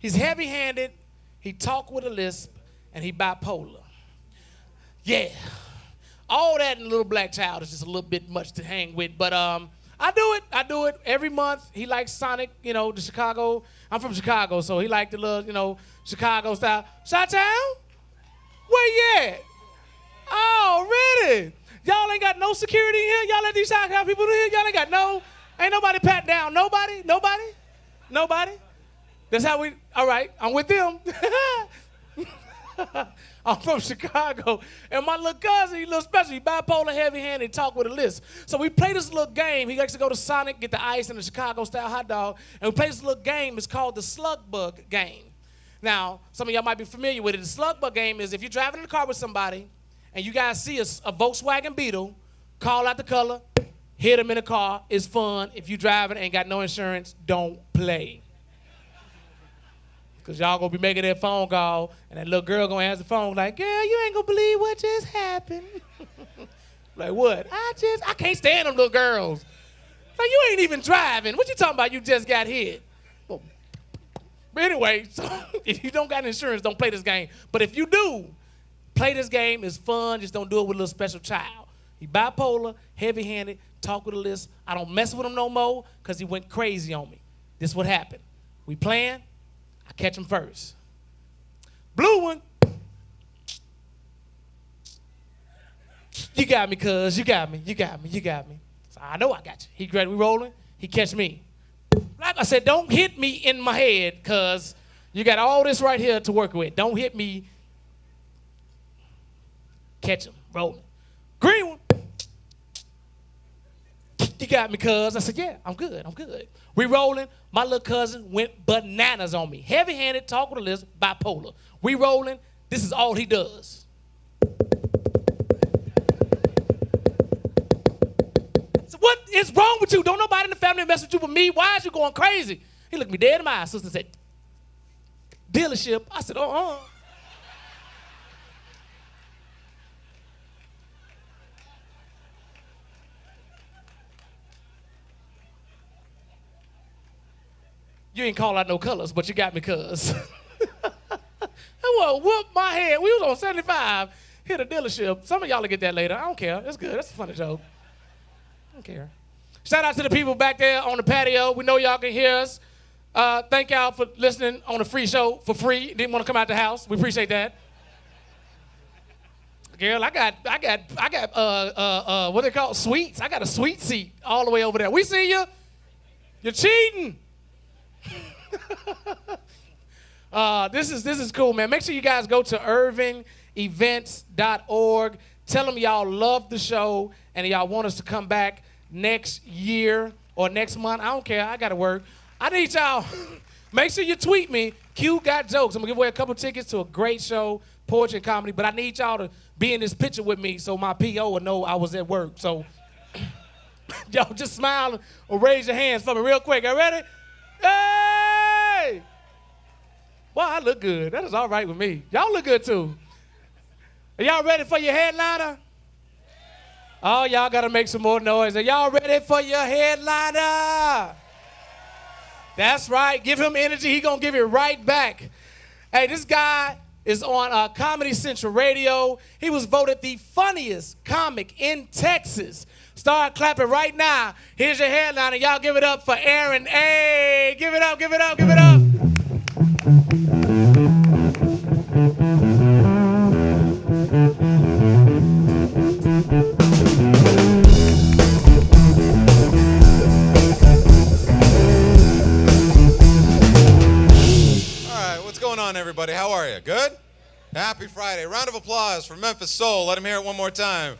heavy-handed, he talk with a lisp, and he bipolar. Yeah. All that in a little black child is just a little bit much to hang with, but I do it every month. He likes Sonic, the Chicago. I'm from Chicago, so he liked the little, Chicago style. Chi-town? Where you at? Oh, really? Y'all ain't got no security in here? Y'all let these Chicago people in here? Y'all ain't got ain't nobody pat down. Nobody? That's how all right, I'm with them. I'm from Chicago, and my little cousin, he's a little special. He bipolar, heavy-handed, talk with a list. So we play this little game. He likes to go to Sonic, get the ice and the Chicago-style hot dog, and we play this little game. It's called the Slug Bug game. Now, some of y'all might be familiar with it. The Slug Bug game is if you're driving in the car with somebody, and you guys see a Volkswagen Beetle, call out the color, hit them in the car. It's fun. If you driving and ain't got no insurance, don't play. Because y'all going to be making that phone call, and that little girl going to answer the phone like, girl, you ain't going to believe what just happened. Like, what? I can't stand them little girls. Like, you ain't even driving. What you talking about? You just got hit. Well, but anyway, so if you don't got insurance, don't play this game. But if you do, play this game. It's fun. Just don't do it with a little special child. He bipolar, heavy-handed, talk with a lisp. I don't mess with him no more because he went crazy on me. This is what happened. We playing. I catch him first. Blue one. You got me, cuz. You got me. So I know I got you. He ready, we rolling. He catch me. Like I said, don't hit me in my head, cuz you got all this right here to work with. Don't hit me. Catch him. Rolling. Green one. You got me, cuz. I said, yeah, I'm good. We rolling. My little cousin went bananas on me. Heavy-handed, talk with a list, bipolar. We rolling. This is all he does. So what is wrong with you? Don't nobody in the family mess with you but me. Why is you going crazy? He looked me dead in my eyes. Sister said, dealership. I said, You ain't call out no colors, but you got me, cuz. Well, whoop my head. We was on 75, hit a dealership. Some of y'all will get that later. I don't care. It's good. That's a funny joke. I don't care. Shout out to the people back there on the patio. We know y'all can hear us. Thank y'all for listening on the free show for free. Didn't want to come out the house. We appreciate that. Girl, I got what they call suites. I got a suite seat all the way over there. We see you. You're cheating. This is cool, man. Make sure you guys go to irvingevents.org. Tell them y'all love the show and y'all want us to come back next year or next month. I don't care. I got to work. I need y'all. Make sure you tweet me. Q got jokes. I'm going to give away a couple tickets to a great show, poetry and comedy. But I need y'all to be in this picture with me so my PO will know I was at work. So y'all just smile or raise your hands for me real quick. Y'all ready? Hey! Boy, I look good. That is all right with me. Y'all look good too. Are y'all ready for your headliner? Oh, y'all got to make some more noise. Are y'all ready for your headliner? That's right. Give him energy. He going to give it right back. Hey, this guy is on Comedy Central Radio. He was voted the funniest comic in Texas. Start clapping right now. Here's your headliner. Y'all give it up for Aaron. Hey, give it up, give it up, give it up. Everybody, how are you? Good? Happy Friday. Round of applause for Memphis Soul. Let him hear it one more time.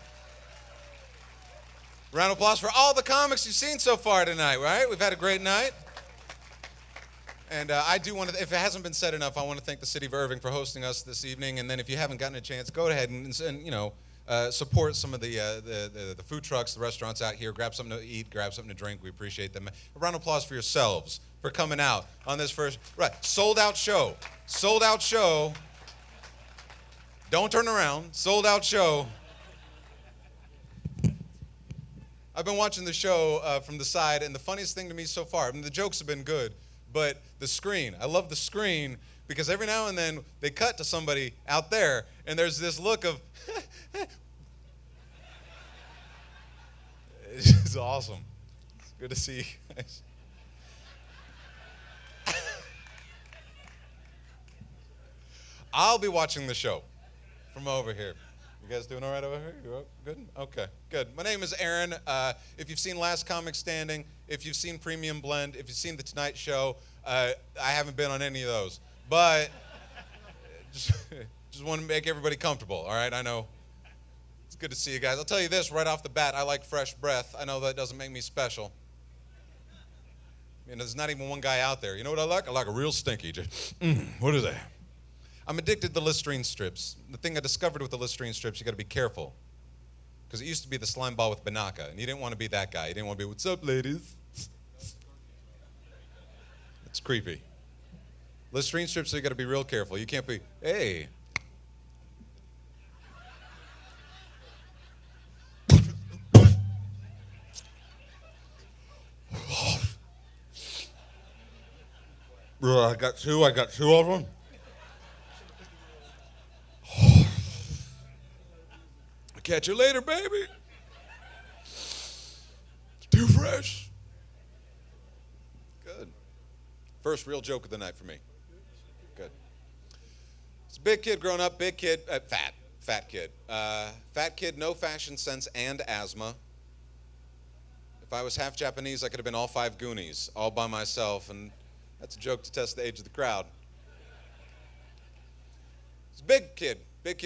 Round of applause for all the comics you've seen so far tonight, right? We've had a great night. And I do want to, if it hasn't been said enough, I want to thank the city of Irving for hosting us this evening. And then if you haven't gotten a chance, go ahead and support some of the food trucks, the restaurants out here. Grab something to eat, grab something to drink. We appreciate them. A round of applause for yourselves for coming out on this first, sold out show. Sold out show. Don't turn around. Sold out show. I've been watching the show from the side, and the funniest thing to me so far, I mean, the jokes have been good, but the screen. I love the screen because every now and then they cut to somebody out there, and there's this look of, it's just awesome. It's good to see you guys. I'll be watching the show from over here. You guys doing all right over here? You good? Okay, good. My name is Aaron. If you've seen Last Comic Standing, if you've seen Premium Blend, if you've seen The Tonight Show, I haven't been on any of those. But just want to make everybody comfortable, all right? I know it's good to see you guys. I'll tell you this right off the bat, I like fresh breath. I know that doesn't make me special. You know, there's not even one guy out there. You know what I like? I like a real stinky. Just, what is that? I'm addicted to Listerine strips. The thing I discovered with the Listerine strips, you got to be careful. Because it used to be the slime ball with Banaka, and you didn't want to be that guy. You didn't want to be, what's up, ladies? It's creepy. Listerine strips, so you got to be real careful. You can't be, hey. I got two of them. Catch you later, baby. It's too fresh. Good. First real joke of the night for me. Good. It's a big kid growing up, big kid, fat kid. Fat kid, no fashion sense and asthma. If I was half Japanese, I could have been all 5 Goonies, all by myself, and that's a joke to test the age of the crowd. It's a big kid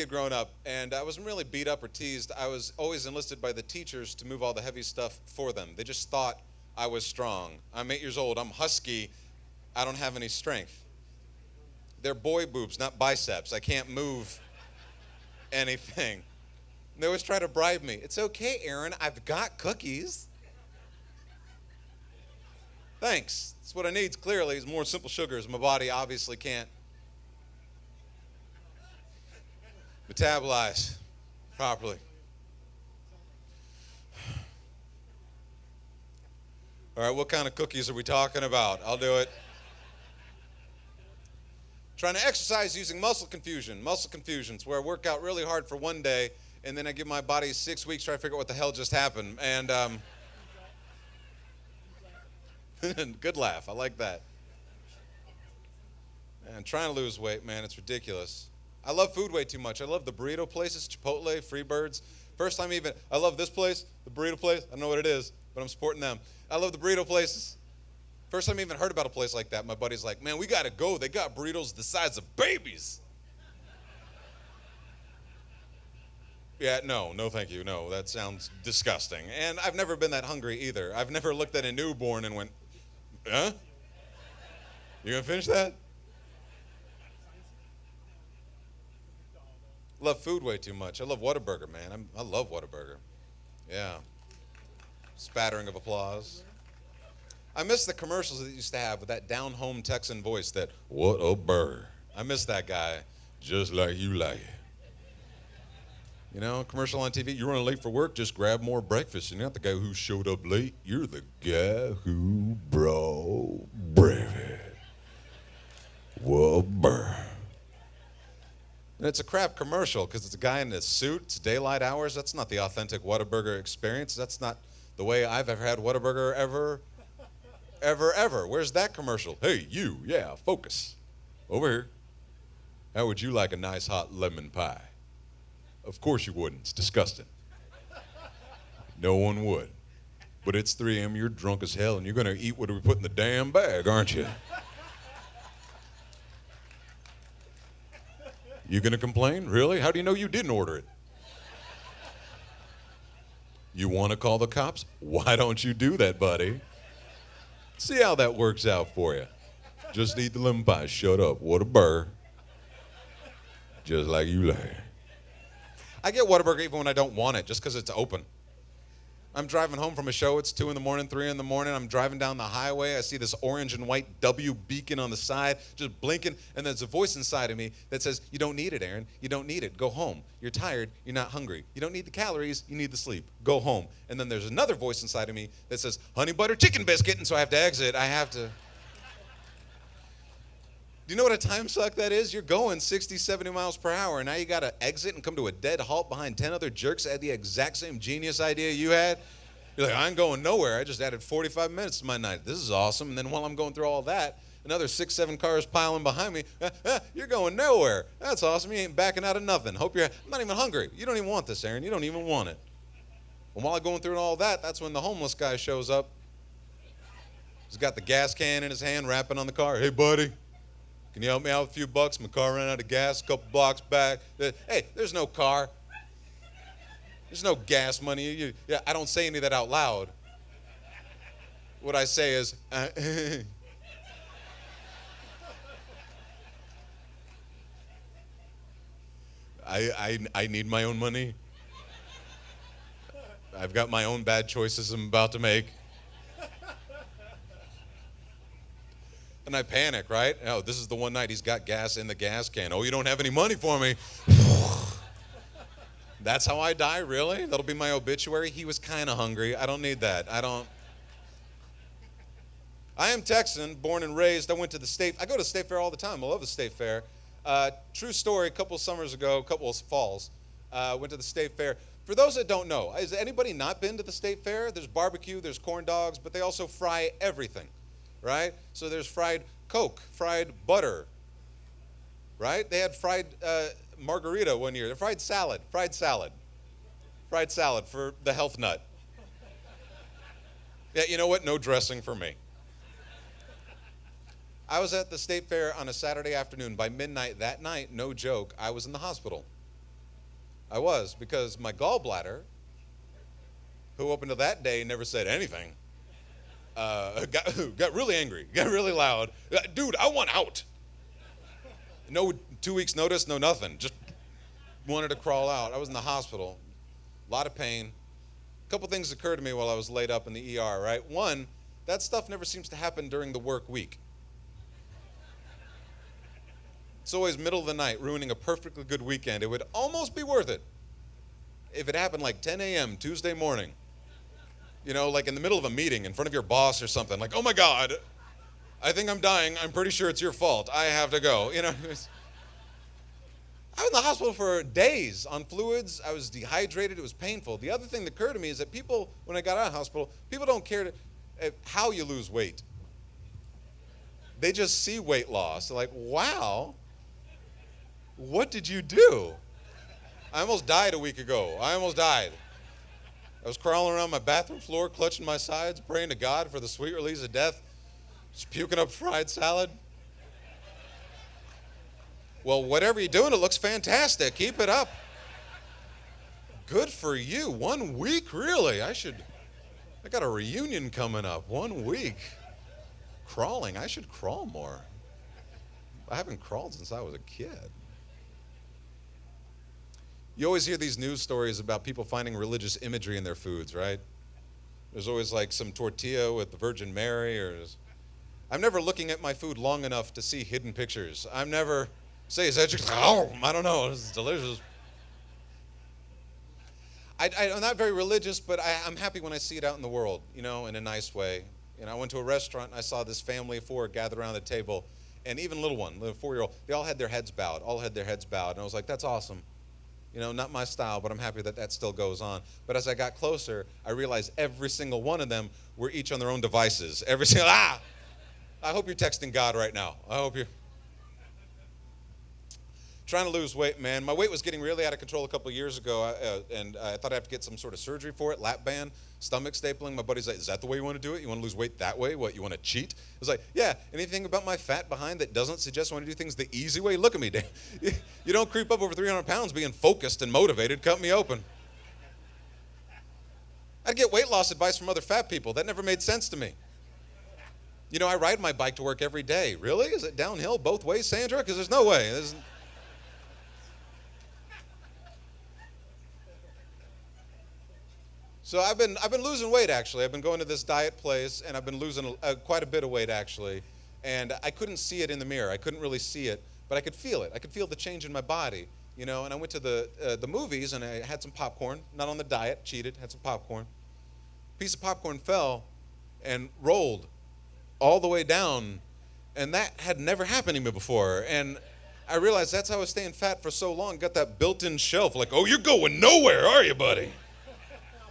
growing up, and I wasn't really beat up or teased. I was always enlisted by the teachers to move all the heavy stuff for them. They just thought I was strong. I'm 8 years old. I'm husky. I don't have any strength. They're boy boobs, not biceps. I can't move anything. And they always try to bribe me. It's okay, Aaron. I've got cookies. Thanks. That's what I need, clearly, is more simple sugars. My body obviously can't metabolize properly. All right, what kind of cookies are we talking about? I'll do it. Trying to exercise using muscle confusion. Muscle confusions, where I work out really hard for one day, and then I give my body 6 weeks trying to figure out what the hell just happened. And good laugh. I like that. And trying to lose weight, man, it's ridiculous. I love food way too much. I love the burrito places, Chipotle, Freebirds. First time even, I love this place, the burrito place. I don't know what it is, but I'm supporting them. I love the burrito places. First time I even heard about a place like that, my buddy's like, man, we got to go. They got burritos the size of babies. Yeah, no, thank you. No, that sounds disgusting. And I've never been that hungry either. I've never looked at a newborn and went, huh? You gonna finish that? Love food way too much. I love Whataburger, man. I love Whataburger. Yeah. Spattering of applause. I miss the commercials that used to have with that down-home Texan voice, that, what a burger. I miss that guy, just like you like it. You know, commercial on TV, you're running late for work, just grab more breakfast. You're not the guy who showed up late. You're the guy who brought breakfast. What a burger. And it's a crap commercial because it's a guy in a suit. It's daylight hours. That's not the authentic Whataburger experience. That's not the way I've ever had Whataburger ever. Where's that commercial? Hey, you, yeah, focus. Over here. How would you like a nice hot lemon pie? Of course you wouldn't. It's disgusting. No one would. But it's 3 a.m., you're drunk as hell, and you're going to eat what we put in the damn bag, aren't you? You gonna complain? Really? How do you know you didn't order it? You wanna call the cops? Why don't you do that, buddy? See how that works out for you. Just eat the lemon pie. Shut up. What a burr. Just like you like. I get Whataburger even when I don't want it, just because it's open. I'm driving home from a show, it's 2 in the morning, 3 in the morning, I'm driving down the highway, I see this orange and white W beacon on the side, just blinking, and there's a voice inside of me that says, you don't need it, Aaron, you don't need it, go home. You're tired, you're not hungry. You don't need the calories, you need the sleep, go home. And then there's another voice inside of me that says, honey butter chicken biscuit, and so I have to exit, Do you know what a time suck that is? You're going 60, 70 miles per hour, and now you got to exit and come to a dead halt behind 10 other jerks that had the exact same genius idea you had. You're like, I ain't going nowhere. I just added 45 minutes to my night. This is awesome. And then while I'm going through all that, another 6, 7 cars piling behind me. You're going nowhere. That's awesome. You ain't backing out of nothing. I'm not even hungry. You don't even want this, Aaron. You don't even want it. And while I'm going through all that, that's when the homeless guy shows up. He's got the gas can in his hand, rapping on the car. Hey, buddy. Can you help me out with a few bucks? My car ran out of gas a couple blocks back. Hey, there's no car. There's no gas money. I don't say any of that out loud. What I say is, I need my own money. I've got my own bad choices I'm about to make. And I panic, right? Oh, this is the one night he's got gas in the gas can. Oh, you don't have any money for me. That's how I die, really? That'll be my obituary? He was kind of hungry. I don't need that. I am Texan, born and raised. I go to the state fair all the time. I love the state fair. True story, a couple of falls, went to the state fair. For those that don't know, has anybody not been to the state fair? There's barbecue, there's corn dogs, but they also fry everything. Right? So there's fried Coke, fried butter, right? They had fried margarita one year. Fried salad for the health nut. Yeah, you know what? No dressing for me. I was at the state fair on a Saturday afternoon. By midnight that night, no joke, I was in the hospital. I was, because my gallbladder, who up until that day never said anything, got really angry, got really loud. Dude, I want out. No 2 weeks notice, no nothing. Just wanted to crawl out. I was in the hospital. A lot of pain. A couple things occurred to me while I was laid up in the ER, right? One, that stuff never seems to happen during the work week. It's always middle of the night, ruining a perfectly good weekend. It would almost be worth it if it happened like 10 a.m. Tuesday morning. You know, like in the middle of a meeting in front of your boss or something. Like, oh my God, I think I'm dying. I'm pretty sure it's your fault. I have to go. You know, I was in the hospital for days on fluids. I was dehydrated. It was painful. The other thing that occurred to me is that people, when I got out of the hospital, people don't care how you lose weight. They just see weight loss. They're like, wow, what did you do? I almost died a week ago. I almost died. I was crawling around my bathroom floor, clutching my sides, praying to God for the sweet release of death, just puking up fried salad. Well, whatever you're doing, it looks fantastic. Keep it up. Good for you. 1 week, really? I got a reunion coming up. 1 week. Crawling. I should crawl more. I haven't crawled since I was a kid. You always hear these news stories about people finding religious imagery in their foods, right? There's always like some tortilla with the Virgin Mary, I'm never looking at my food long enough to see hidden pictures. I'm never say, is that just, oh, I don't know, it's delicious. I'm not very religious, but I'm happy when I see it out in the world, you know, in a nice way. You know, I went to a restaurant and I saw this family of 4 gathered around the table, and even little 4-year-old, they all had their heads bowed, and I was like, that's awesome. You know, not my style, but I'm happy that that still goes on. But as I got closer, I realized every single one of them were each on their own devices. Every single, I hope you're texting God right now. I hope you're trying to lose weight, man. My weight was getting really out of control a couple of years ago, and I thought I'd have to get some sort of surgery for it, lap band, stomach stapling. My buddy's like, is that the way you want to do it? You want to lose weight that way? What, you want to cheat? I was like, yeah, anything about my fat behind that doesn't suggest I want to do things the easy way? Look at me, Dan. You don't creep up over 300 pounds being focused and motivated. Cut me open. I'd get weight loss advice from other fat people. That never made sense to me. You know, I ride my bike to work every day. Really? Is it downhill both ways, Sandra? Because there's no way. So I've been losing weight, actually. I've been going to this diet place, and I've been losing quite a bit of weight, actually. And I couldn't see it in the mirror. I couldn't really see it, but I could feel it. I could feel the change in my body, you know. And I went to the movies, and I had some popcorn. Not on the diet, cheated, had some popcorn. Piece of popcorn fell and rolled all the way down, and that had never happened to me before. And I realized that's how I was staying fat for so long. Got that built-in shelf, like, oh, you're going nowhere, are you, buddy?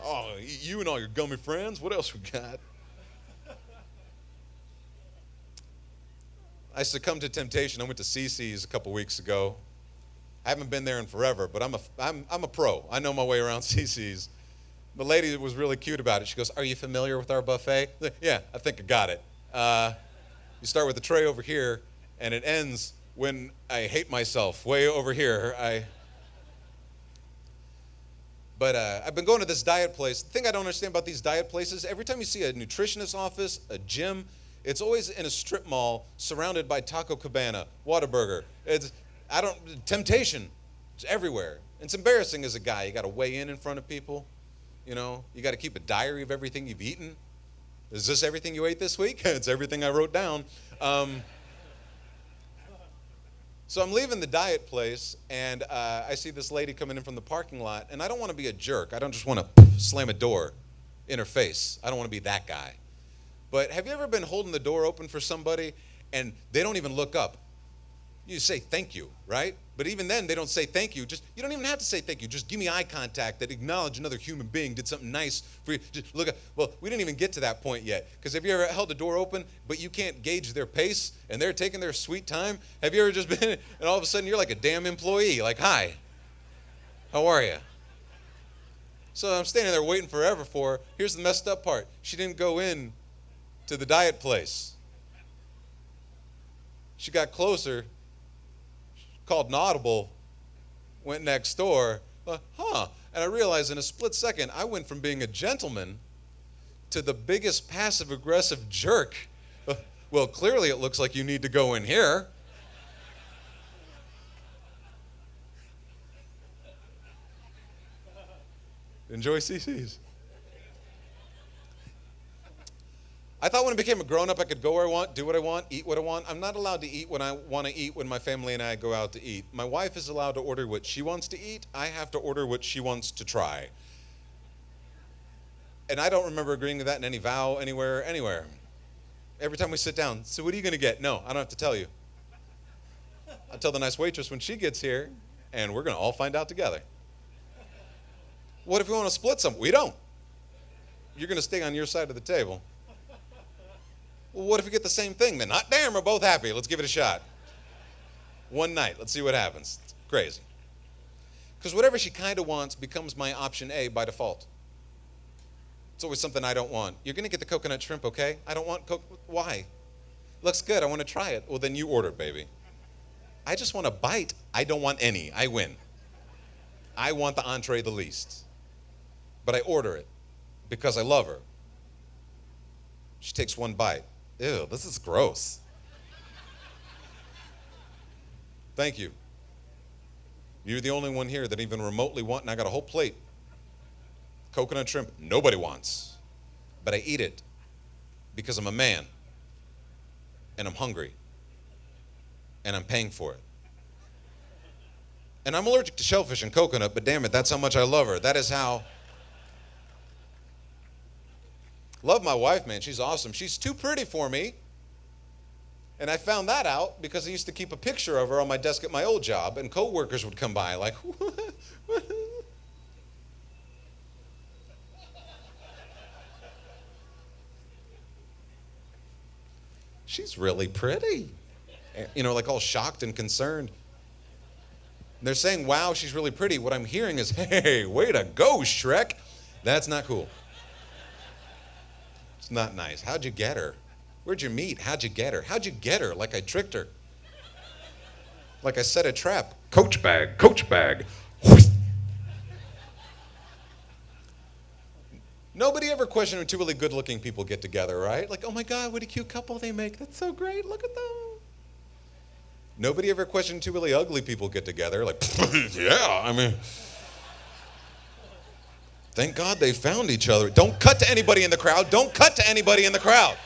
Oh, you and all your gummy friends. What else we got? I succumbed to temptation. I went to CC's a couple weeks ago. I haven't been there in forever, but I'm a pro. I know my way around CC's. The lady was really cute about it. She goes, "Are you familiar with our buffet?" Like, yeah, I think I got it. You start with the tray over here, and it ends when I hate myself way over here. But I've been going to this diet place. The thing I don't understand about these diet places, every time you see a nutritionist office, a gym, it's always in a strip mall surrounded by Taco Cabana, Whataburger. Temptation. It's everywhere. It's embarrassing as a guy. You got to weigh in front of people. You know, you got to keep a diary of everything you've eaten. Is this everything you ate this week? It's everything I wrote down. So I'm leaving the diet place, and I see this lady coming in from the parking lot, and I don't want to be a jerk. I don't just want to slam a door in her face. I don't want to be that guy. But have you ever been holding the door open for somebody, and they don't even look up? You say thank you, right? But even then, they don't say thank you. You don't even have to say thank you. Just give me eye contact that acknowledge another human being did something nice for you. Just look at, well, we didn't even get to that point yet. Because have you ever held a door open, but you can't gauge their pace, and they're taking their sweet time? Have you ever just been, and all of a sudden you're like a damn employee, like, hi, how are you? So I'm standing there waiting forever for her. Here's the messed up part. She didn't go in to the diet place. She got closer, called an audible, went next door, and I realized in a split second, I went from being a gentleman to the biggest passive-aggressive jerk. Well, clearly it looks like you need to go in here. Enjoy CC's. I thought when it became a grown-up, I could go where I want, do what I want, eat what I want. I'm not allowed to eat when I want to eat when my family and I go out to eat. My wife is allowed to order what she wants to eat. I have to order what she wants to try. And I don't remember agreeing to that in any vow, anywhere. Every time we sit down, so what are you going to get? No, I don't have to tell you. I'll tell the nice waitress when she gets here, and we're going to all find out together. What if we want to split some? We don't. You're going to stay on your side of the table. Well, what if we get the same thing then? Hot damn, we're both happy. Let's give it a shot. One night, let's see what happens. It's crazy. Because whatever she kind of wants becomes my option A by default. It's always something I don't want. You're going to get the coconut shrimp, okay? I don't want why? Looks good. I want to try it. Well, then you order it, baby. I just want a bite. I don't want any. I win. I want the entree the least. But I order it because I love her. She takes one bite. Ew, this is gross. Thank you. You're the only one here that even remotely want, and I got a whole plate. Coconut shrimp, nobody wants. But I eat it because I'm a man, and I'm hungry, and I'm paying for it. And I'm allergic to shellfish and coconut, but damn it, that's how much I love her. That is how. Love my wife, man. She's awesome. She's too pretty for me. And I found that out because I used to keep a picture of her on my desk at my old job, and coworkers would come by like, what? She's really pretty. You know, like all shocked and concerned. They're saying, wow, she's really pretty. What I'm hearing is, hey, way to go, Shrek. That's not cool. It's not nice. How'd you get her? Where'd you meet? How'd you get her? How'd you get her? Like I tricked her. Like I set a trap. Coach bag, coach bag. Nobody ever questioned when two really good-looking people get together, right? Like, oh my God, what a cute couple they make. That's so great. Look at them. Nobody ever questioned two really ugly people get together. Like, yeah, I mean, thank God they found each other. Don't cut to anybody in the crowd. Don't cut to anybody in the crowd.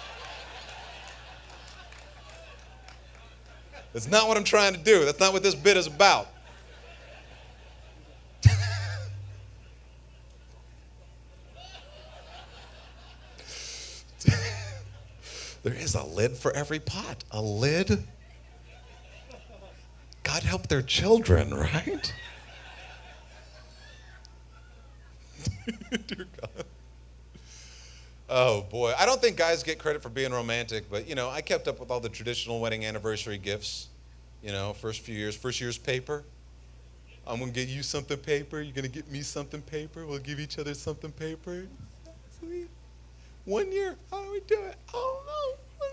That's not what I'm trying to do. That's not what this bit is about. There is a lid for every pot. A lid. God help their children, right? Dear God. Oh, boy. I don't think guys get credit for being romantic, but, you know, I kept up with all the traditional wedding anniversary gifts. You know, first year's paper. I'm going to get you something paper. You're going to get me something paper. We'll give each other something paper. Sweet. 1 year. How do we do it? I don't know. 1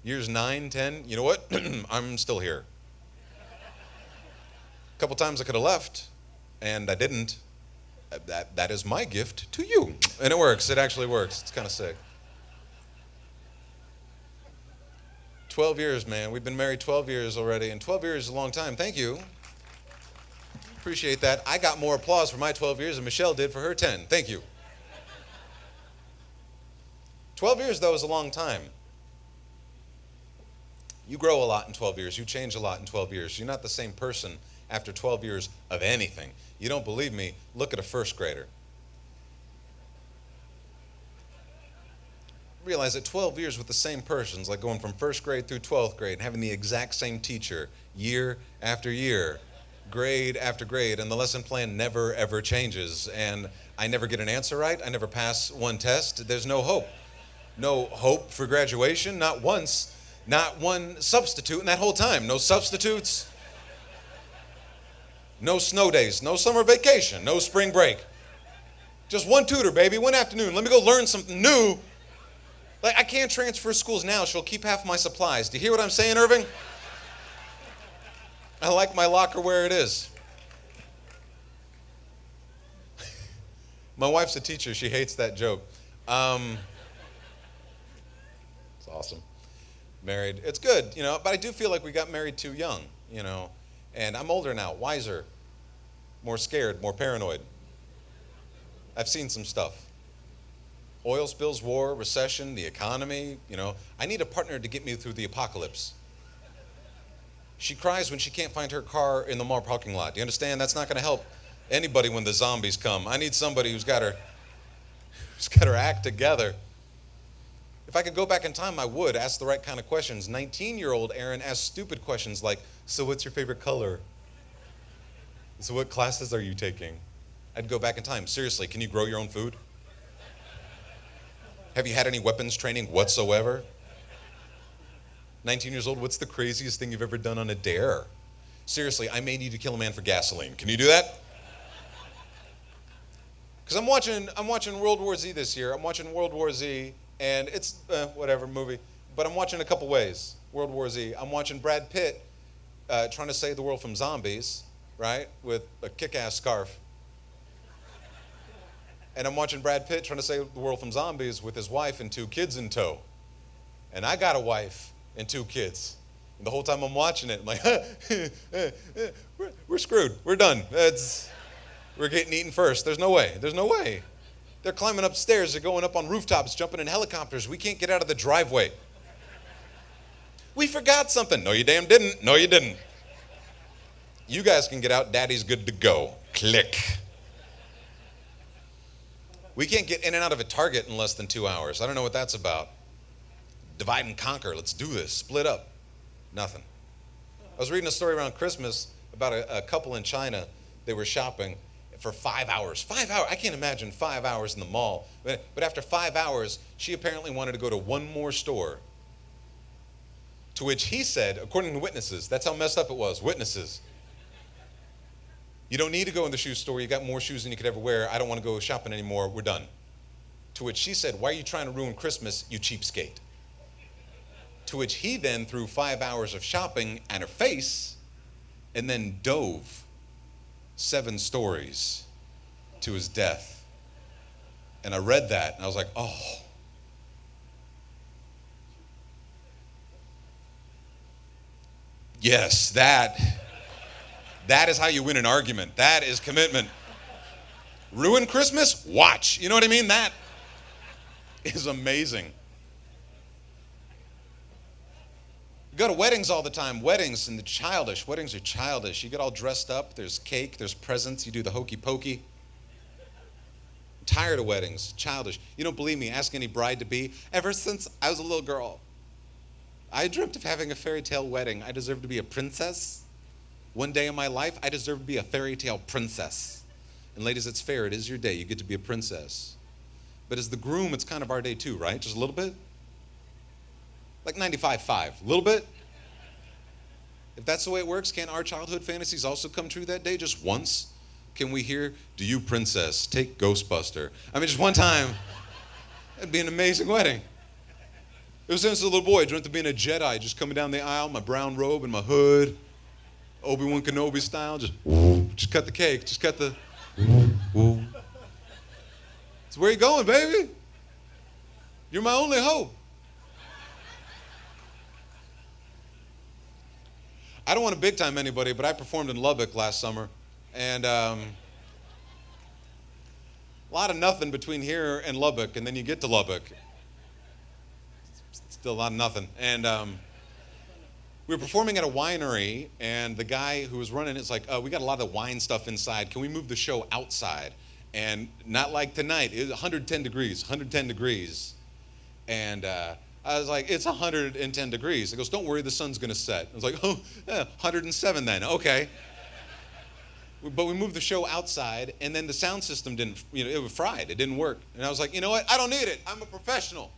year. Years 9, 10. You know what? I'm still here. A couple times I could have left, and I didn't. That is my gift to you. And it works. It actually works. It's kind of sick. 12 years, man. We've been married 12 years already, and 12 years is a long time. Thank you. Appreciate that. I got more applause for my 12 years than Michelle did for her 10. Thank you. 12 years, though, is a long time. You grow a lot in 12 years. You change a lot in 12 years. You're not the same person after 12 years of anything. You don't believe me? Look at a first grader. Realize that 12 years with the same person is like going from first grade through 12th grade and having the exact same teacher year after year, grade after grade, and the lesson plan never, ever changes. And I never get an answer right. I never pass one test. There's no hope. No hope for graduation, not once, not one substitute in that whole time. No substitutes, no snow days, no summer vacation, no spring break. Just one tutor, baby, one afternoon. Let me go learn something new. Like, I can't transfer schools now. She'll keep half my supplies. Do you hear what I'm saying, Irving? I like my locker where it is. My wife's a teacher. She hates that joke. It's awesome. Married. It's good, you know, but I do feel like we got married too young, you know. And I'm older now, wiser, more scared, more paranoid. I've seen some stuff. Oil spills, war, recession, the economy, I need a partner to get me through the apocalypse. She cries when she can't find her car in the mall parking lot. Do you understand? That's not going to help anybody when the zombies come. I need somebody who's got her act together. If I could go back in time, I would ask the right kind of questions. 19-year-old Aaron asked stupid questions like, so what's your favorite color? So what classes are you taking? I'd go back in time. Seriously, can you grow your own food? Have you had any weapons training whatsoever? 19 years old, what's the craziest thing you've ever done on a dare? Seriously, I may need to kill a man for gasoline. Can you do that? Because I'm watching World War Z this year. I'm watching World War Z, and it's whatever movie, but I'm watching a couple ways. World War Z. I'm watching Brad Pitt trying to save the world from zombies, right, with a kick-ass scarf. And I'm watching Brad Pitt trying to save the world from zombies with his wife and 2 kids in tow. And I got a wife and 2 kids. And the whole time I'm watching it, I'm like, we're screwed. We're done. We're getting eaten first. There's no way. There's no way. They're climbing upstairs. They're going up on rooftops, jumping in helicopters. We can't get out of the driveway. We forgot something. No, you damn didn't. No, you didn't. You guys can get out. Daddy's good to go. Click. We can't get in and out of a Target in less than 2 hours. I don't know what that's about. Divide and conquer. Let's do this. Split up. Nothing. I was reading a story around Christmas about a couple in China. They were shopping for 5 hours. 5 hours. I can't imagine 5 hours in the mall. But after 5 hours, she apparently wanted to go to one more store. To which he said, according to witnesses, that's how messed up it was. Witnesses. You don't need to go in the shoe store. You got more shoes than you could ever wear. I don't want to go shopping anymore. We're done. To which she said, why are you trying to ruin Christmas, you cheapskate? To which he then threw 5 hours of shopping at her face and then dove 7 stories to his death. And I read that and I was like, oh. Yes, that is how you win an argument. That is commitment. Ruin Christmas? Watch. You know what I mean? That is amazing. You go to weddings all the time. Weddings and the childish. Weddings are childish. You get all dressed up. There's cake. There's presents. You do the hokey pokey. I'm tired of weddings. Childish. You don't believe me? Ask any bride-to-be. Ever since I was a little girl, I dreamt of having a fairy tale wedding. I deserve to be a princess. One day in my life, I deserve to be a fairy tale princess. And ladies, it's fair. It is your day. You get to be a princess. But as the groom, it's kind of our day too, right? Just a little bit? Like 95.5. A little bit? If that's the way it works, can our childhood fantasies also come true that day? Just once? Can we hear, do you princess, take Ghostbuster? I mean, just one time. That'd be an amazing wedding. It was since a little boy. I dreamt of being a Jedi, just coming down the aisle, my brown robe and my hood. Obi-Wan Kenobi style, just cut the cake, just cut the, So where you going, baby? You're my only hope. I don't want to big time anybody, but I performed in Lubbock last summer, and a lot of nothing between here and Lubbock, and then you get to Lubbock. Still a lot of nothing, and we were performing at a winery, and the guy who was running it's like, we got a lot of wine stuff inside. Can we move the show outside? And not like tonight. It was 110 degrees. And I was like, it's 110 degrees. He goes, don't worry, the sun's going to set. I was like, oh, yeah, 107 then. Okay. But we moved the show outside, and then the sound system didn't, it was fried. It didn't work. And I was like, you know what? I don't need it. I'm a professional.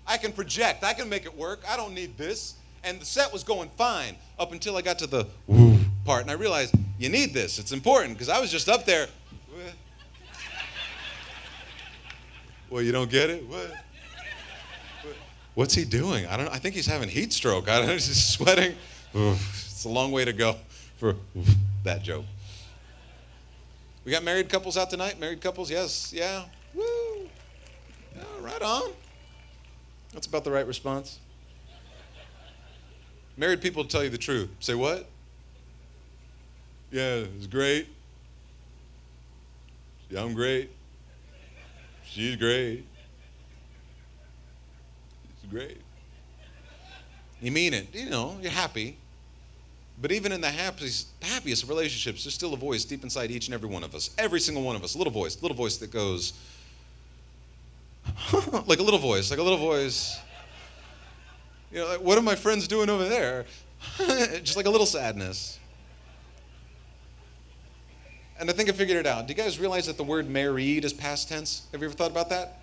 I can project. I can make it work. I don't need this. And the set was going fine up until I got to the woo part. And I realized, you need this. It's important. Because I was just up there. Well, you don't get it? What's he doing? I don't know. I think he's having heat stroke. I don't know. He's just sweating. It's a long way to go for that joke. We got married couples out tonight? Married couples? Yes. Yeah. Woo. Yeah, right on. That's about the right response. Married people tell you the truth. Say what? Yeah, it's great. Yeah, I'm great. She's great. great. You mean it. You know, you're happy. But even in the happiest of relationships, there's still a voice deep inside each and every one of us. Every single one of us. A little voice that goes, like a little voice. You know, like, what are my friends doing over there? Just like a little sadness. And I think I figured it out. Do you guys realize that the word married is past tense? Have you ever thought about that?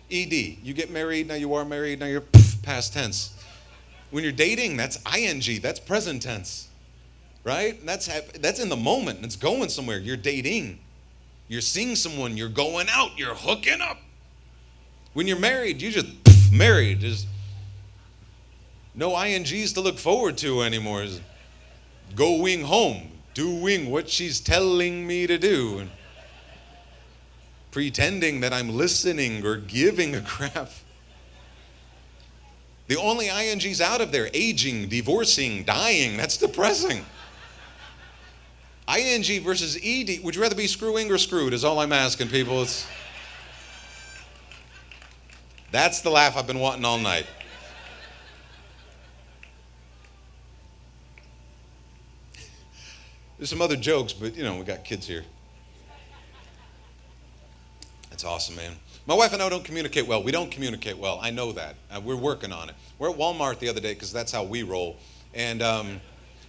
ED. You get married, now you are married, now you're past tense. When you're dating, that's ing, that's present tense. Right? That's in the moment. It's going somewhere. You're dating. You're seeing someone. You're going out. You're hooking up. When you're married, you just married. There's no INGs to look forward to anymore. It's going home, doing what she's telling me to do, and pretending that I'm listening or giving a crap. The only INGs out of there, aging, divorcing, dying, that's depressing. ING versus ED. Would you rather be screwing or screwed is all I'm asking people. That's the laugh I've been wanting all night. There's some other jokes, but you know, we got kids here. That's awesome, man. My wife and I don't communicate well. We don't communicate well. I know that. We're working on it. We're at Walmart the other day because that's how we roll. And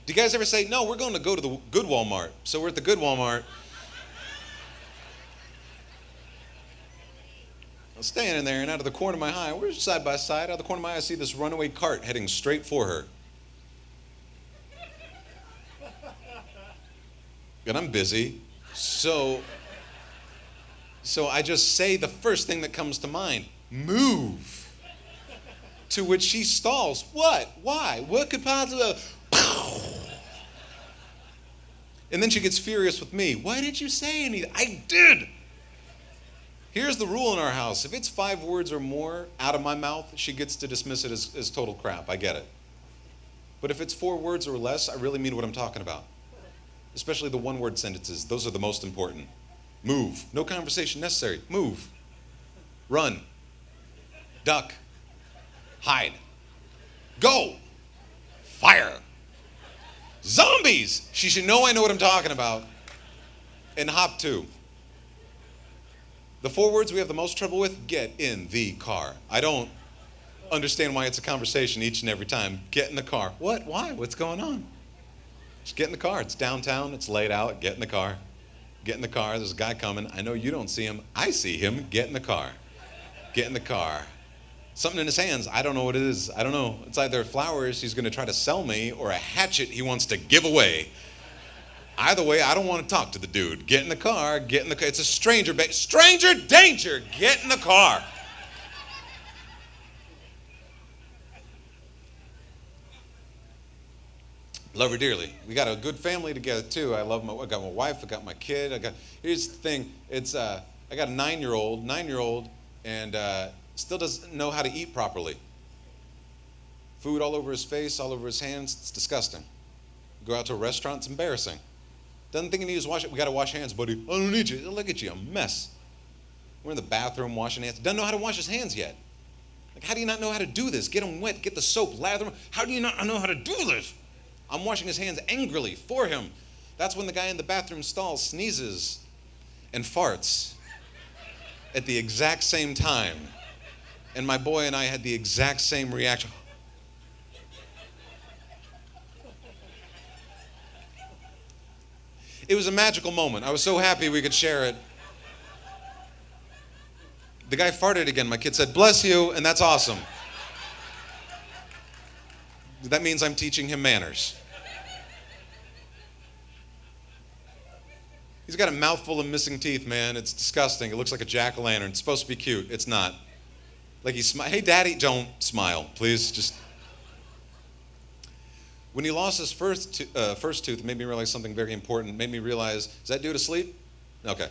do you guys ever say, no, we're going to go to the good Walmart? So we're at the good Walmart. I'm staying in there, and out of the corner of my eye, we're side by side. Out of the corner of my eye, I see this runaway cart heading straight for her. And I'm busy. So I just say the first thing that comes to mind, move. To which she stalls. What? Why? What could possibly... And then she gets furious with me. Why did you say anything? I did. Here's the rule in our house. If it's 5 words or more out of my mouth, she gets to dismiss it as total crap. I get it. But if it's 4 words or less, I really mean what I'm talking about. Especially the 1-word sentences. Those are the most important. Move. No conversation necessary. Move. Run. Duck. Hide. Go. Fire. Zombies. She should know I know what I'm talking about. And hop 2. The 4 words we have the most trouble with, get in the car. I don't understand why it's a conversation each and every time. Get in the car. What? Why? What's going on? Just get in the car. It's downtown. It's laid out. Get in the car. Get in the car. There's a guy coming. I know you don't see him. I see him. Get in the car. Get in the car. Something in his hands. I don't know what it is. I don't know. It's either flowers he's going to try to sell me or a hatchet he wants to give away. Either way, I don't want to talk to the dude. Get in the car. Get in the car. It's a stranger. Stranger danger. Get in the car. Love her dearly. We got a good family together too. I love I got my wife. I got my kid. Here's the thing. It's I got a 9-year-old, and still doesn't know how to eat properly. Food all over his face, all over his hands. It's disgusting. Go out to a restaurant. It's embarrassing. Doesn't think he needs to wash it. We got to wash hands, buddy. I don't need you. Look at you, a mess. We're in the bathroom washing hands. Doesn't know how to wash his hands yet. Like, how do you not know how to do this? Get them wet. Get the soap. Lather them. How do you not know how to do this? I'm washing his hands angrily for him. That's when the guy in the bathroom stall sneezes and farts at the exact same time. And my boy and I had the exact same reaction. It was a magical moment. I was so happy we could share it. The guy farted again. My kid said, "Bless you," and that's awesome. That means I'm teaching him manners. He's got a mouthful of missing teeth, man. It's disgusting. It looks like a jack-o'-lantern. It's supposed to be cute. It's not. Like he's hey, Daddy, don't smile, please. Just. When he lost his first tooth, it made me realize something very important. It made me realize, is that due to sleep? Okay.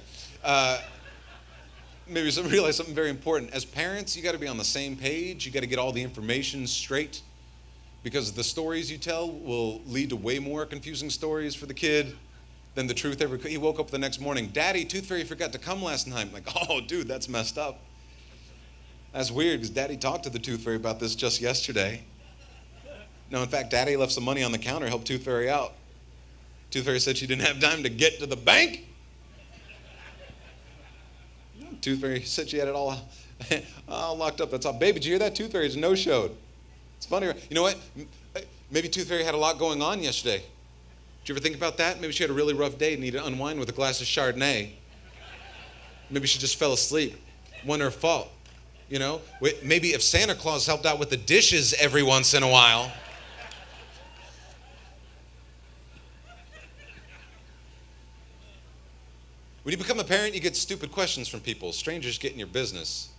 Maybe realize something very important. As parents, you got to be on the same page. You got to get all the information straight, because the stories you tell will lead to way more confusing stories for the kid than the truth ever could. He woke up the next morning, "Daddy, Tooth Fairy forgot to come last night." I'm like, "Oh, dude, that's messed up." That's weird because Daddy talked to the Tooth Fairy about this just yesterday. No, in fact, Daddy left some money on the counter, helped Tooth Fairy out. Tooth Fairy said she didn't have time to get to the bank. Tooth Fairy said she had it all locked up. That's all. Baby, did you hear that? Tooth Fairy's no-showed. It's funny. You know what? Maybe Tooth Fairy had a lot going on yesterday. Did you ever think about that? Maybe she had a really rough day and needed to unwind with a glass of Chardonnay. Maybe she just fell asleep. Wasn't her fault. You know? Maybe if Santa Claus helped out with the dishes every once in a while. When you become a parent, you get stupid questions from people. Strangers get in your business,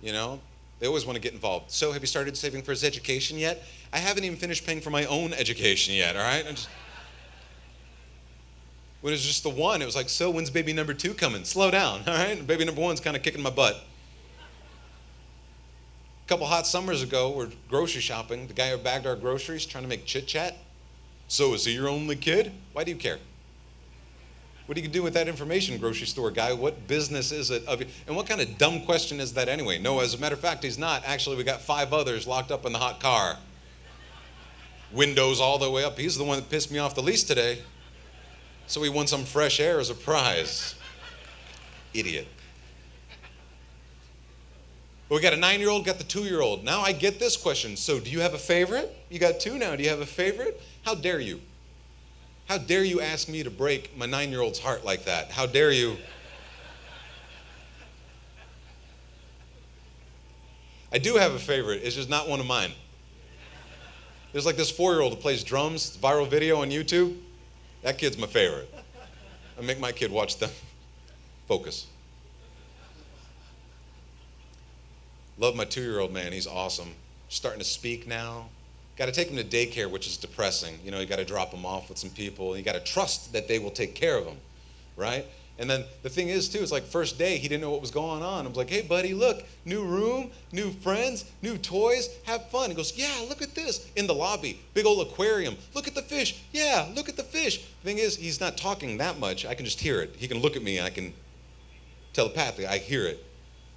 you know? They always want to get involved. So have you started saving for his education yet? I haven't even finished paying for my own education yet, all right? When it was just the one, it was like, so when's baby number 2 coming? Slow down, all right? Baby number 1's kind of kicking my butt. A couple hot summers ago, we're grocery shopping. The guy who bagged our groceries trying to make chit-chat. So is he your only kid? Why do you care? What do you do with that information, grocery store guy? What business is it of you? And what kind of dumb question is that anyway? No, as a matter of fact, he's not. Actually, we got 5 others locked up in the hot car. Windows all the way up. He's the one that pissed me off the least today. So he won some fresh air as a prize. Idiot. Well, we got a 9-year-old, got the 2-year-old. Now I get this question. So do you have a favorite? You got 2 now. Do you have a favorite? How dare you? How dare you ask me to break my 9-year-old's heart like that? How dare you? I do have a favorite. It's just not one of mine. There's like this 4-year-old who plays drums, viral video on YouTube. That kid's my favorite. I make my kid watch them. Focus. Love my 2-year-old, man. He's awesome. Starting to speak now. Got to take him to daycare, which is depressing. You know, you got to drop him off with some people. You got to trust that they will take care of him, right? And then the thing is, too, it's like first day, he didn't know what was going on. I was like, hey, buddy, look, new room, new friends, new toys, have fun. He goes, yeah, look at this. In the lobby, big old aquarium. Look at the fish. Yeah, look at the fish. The thing is, he's not talking that much. I can just hear it. He can look at me, and I can telepathically, I hear it.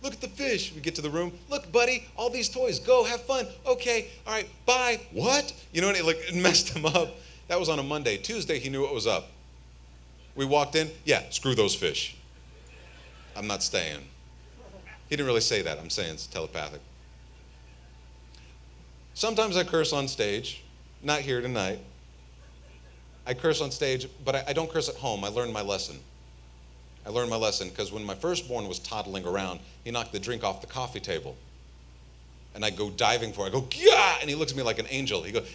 Look at the fish. We get to the room. Look, buddy, all these toys. Go, have fun. Okay, all right, bye. What? You know what? It messed him up. That was on a Monday. Tuesday, he knew what was up. We walked in. Yeah, screw those fish. I'm not staying. He didn't really say that. I'm saying it's telepathic. Sometimes I curse on stage. Not here tonight. I curse on stage, but I don't curse at home. I learned my lesson. I learned my lesson because when my firstborn was toddling around, he knocked the drink off the coffee table. And I go diving for it. I go, yeah! And he looks at me like an angel. He goes,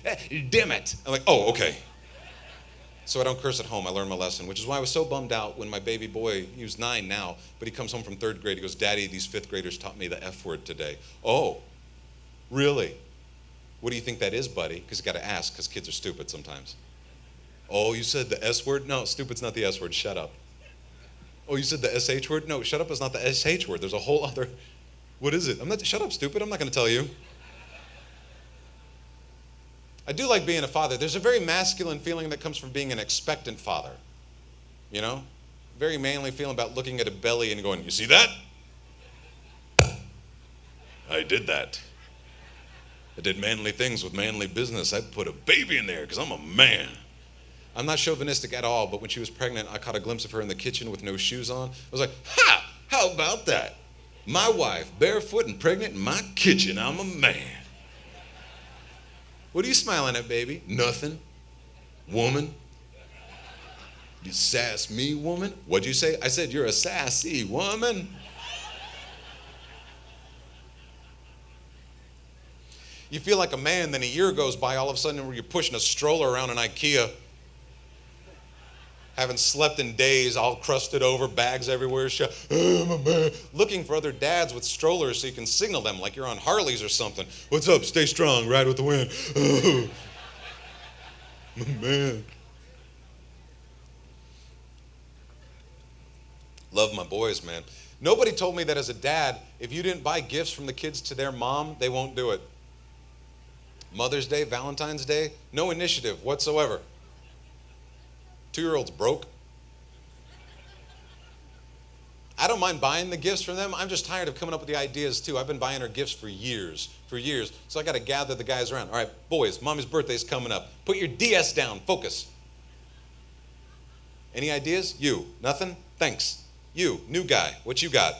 damn it. I'm like, oh, okay. So I don't curse at home. I learned my lesson, which is why I was so bummed out when my baby boy, he was 9 now, but he comes home from 3rd grade. He goes, Daddy, these 5th graders taught me the F word today. Oh, really? What do you think that is, buddy? Because you got to ask, because kids are stupid sometimes. Oh, you said the S word? No, stupid's not the S word. Shut up. Oh, you said the SH word? No, shut up is not the SH word. There's a whole other, what is it? Shut up, stupid. I'm not going to tell you. I do like being a father. There's a very masculine feeling that comes from being an expectant father. You know? Very manly feeling about looking at a belly and going, you see that? I did that. I did manly things with manly business. I put a baby in there because I'm a man. I'm not chauvinistic at all, but when she was pregnant, I caught a glimpse of her in the kitchen with no shoes on. I was like, ha! How about that? My wife, barefoot and pregnant in my kitchen. I'm a man. What are you smiling at, baby? Nothing. Woman. You sass me, woman? What'd you say? I said, you're a sassy woman. You feel like a man, then a year goes by, all of a sudden you're pushing a stroller around an IKEA. Haven't slept in days, all crusted over, bags everywhere, I'm a man. Looking for other dads with strollers so you can signal them like you're on Harleys or something. What's up? Stay strong, ride with the wind. Oh, man. Love my boys, man. Nobody told me that as a dad, if you didn't buy gifts from the kids to their mom, they won't do it. Mother's Day, Valentine's Day, no initiative whatsoever. 2-year-old's broke. I don't mind buying the gifts from them. I'm just tired of coming up with the ideas too. I've been buying her gifts for years. So I got to gather the guys around. All right, boys, mommy's birthday's coming up. Put your DS down. Focus. Any ideas? You. Nothing? Thanks. You, new guy. What you got?